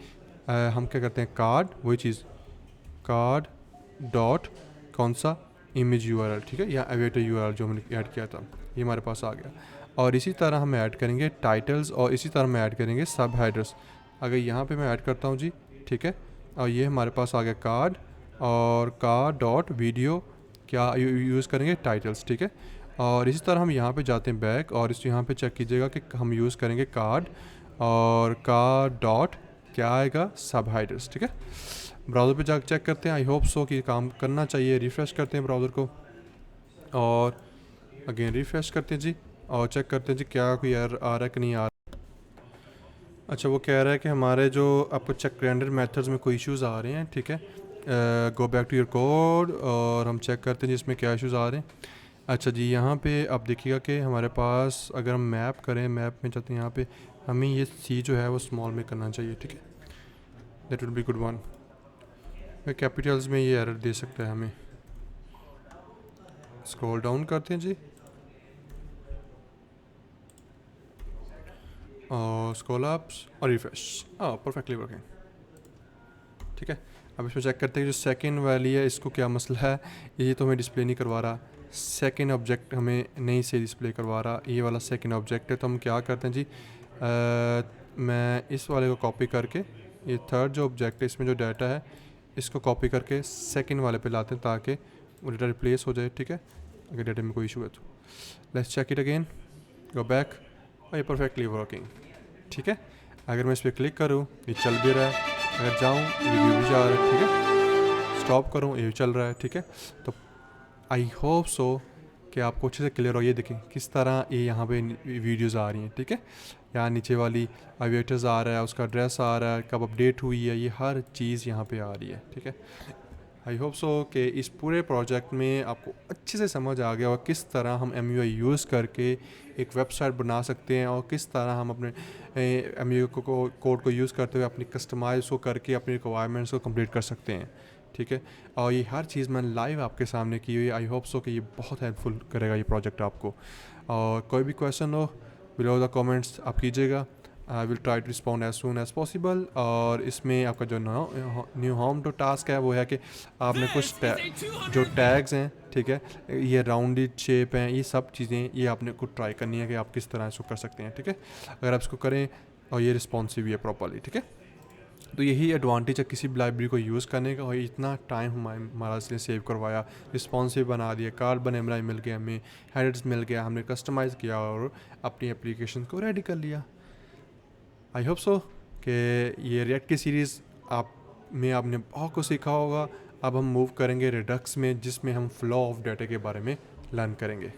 हम क्या करते हैं कार्ड, वही चीज़ कार्ड डॉट कौन सा इमेज यूआरएल, ठीक है, या अवेटर यूआरएल जो हमने ऐड किया था, ये हमारे पास आ गया। और इसी तरह हम ऐड करेंगे टाइटल्स, और इसी तरह हम ऐड करेंगे सब हेडर्स। अगर यहाँ पे मैं ऐड करता हूँ जी, ठीक है, और ये हमारे पास आ गया कार्ड, और कार्ड डॉट वीडियो क्या यूज़ करेंगे टाइटल्स, ठीक है। और इसी तरह हम यहाँ पे जाते हैं बैक, और इस यहाँ पे चेक कीजिएगा कि हम यूज़ करेंगे कार्ड, और कार्ड डॉट क्या आएगा, सब हाइडर्स, ठीक है। ब्राउज़र पे जाकर चेक करते हैं, आई होप सो कि काम करना चाहिए। रिफ़्रेश करते हैं ब्राउज़र को, और अगेन रिफ़्रेश करते हैं जी, और चेक करते हैं जी क्या कोई एरर आ रहा है कि नहीं आ रहा। अच्छा, वो कह रहा है कि हमारे जो आपको चेक रेंडर मेथड्स में कोई इश्यूज़ आ रहे हैं, ठीक है। Go back to your code, और हम चेक करते हैं जिसमें क्या इश्यूज़ आ रहे हैं। अच्छा जी, यहाँ पे आप देखिएगा कि हमारे पास अगर हम मैप करें, मैप में जाते हैं, यहाँ पे हमें ये सी जो है वो स्मॉल में करना चाहिए, ठीक है, that will be good one. Capitals में ये एरर दे सकता है हमें। स्क्रॉल डाउन करते हैं जी, और स्क्रॉल अप्स और रिफ्रेश, परफेक्टली वर्किंग, ठीक है। अब इसमें चेक करते हैं कि जो सेकंड वाली है इसको क्या मसला है, ये तो हमें डिस्प्ले नहीं करवा रहा, सेकंड ऑब्जेक्ट हमें नहीं से डिस्प्ले करवा रहा, ये वाला सेकंड ऑब्जेक्ट है। तो हम क्या करते हैं जी, मैं इस वाले को कॉपी करके, ये थर्ड जो ऑब्जेक्ट है इसमें जो डाटा है इसको कॉपी करके सेकंड वाले पे लाते हैं ताकि वो डाटा रिप्लेस हो जाए, ठीक है, अगर डाटा में कोई इशू है तो। Let's check it again, go back, और ये परफेक्टली वर्किंग, ठीक है। अगर मैं इस पर क्लिक करूँ ये चल भी रहा है, अगर जाऊँ ये भी जा रहा है, ठीक है, स्टॉप करूँ ये भी चल रहा है, ठीक है। तो आई होप सो कि आपको अच्छे से क्लियर हो। ये देखें किस तरह ये यहाँ पे वीडियोस आ रही हैं, ठीक है। यहाँ नीचे वाली अवेटर्स आ रहा है, उसका एड्रेस आ रहा है, कब अपडेट हुई है, ये हर चीज़ यहाँ पे आ रही है, ठीक है। आई होप सो कि इस पूरे प्रोजेक्ट में आपको अच्छे से समझ आ गया और किस तरह हम MUI यूज़ करके एक वेबसाइट बना सकते हैं और किस तरह हम अपने MUI को कोड को यूज़ करते हुए अपनी कस्टमाइज को करके अपनी रिक्वायरमेंट्स को कंप्लीट कर सकते हैं, ठीक है। और ये हर चीज़ मैंने लाइव आपके सामने की हुई। आई होप सो कि ये बहुत हेल्पफुल करेगा ये प्रोजेक्ट आपको। और कोई भी क्वेश्चन हो बिलो द कमेंट्स आप कीजिएगा, I will try to respond as soon as possible. और इसमें आपका जो न्यू होम टू टास्क है वो है कि आपने कुछ जो टैग्स हैं, ठीक है, ये राउंडेड शेप हैं, ये सब चीज़ें ये आपने को ट्राई करनी है कि आप किस तरह इसको कर सकते हैं, ठीक है। अगर आप इसको करें और ये रिस्पॉन्सिव है प्रॉपरली, ठीक है। तो यही एडवांटेज है किसी भी लाइब्रेरी को यूज़ करने का, और इतना टाइम हमारा इसलिए सेव करवाया, रिस्पॉन्सिव बना दिया, कार्ड बनाए मिल गया, हमें हेडर्स मिल गया, हमने कस्टमाइज़ किया और अपनी एप्लीकेशन को रेडी कर लिया। आई होप सो कि ये रिएक्ट की सीरीज़ आप में आपने बहुत कुछ सीखा होगा। अब हम मूव करेंगे रिडक्स में जिसमें हम फ्लो ऑफ डाटा के बारे में लर्न करेंगे।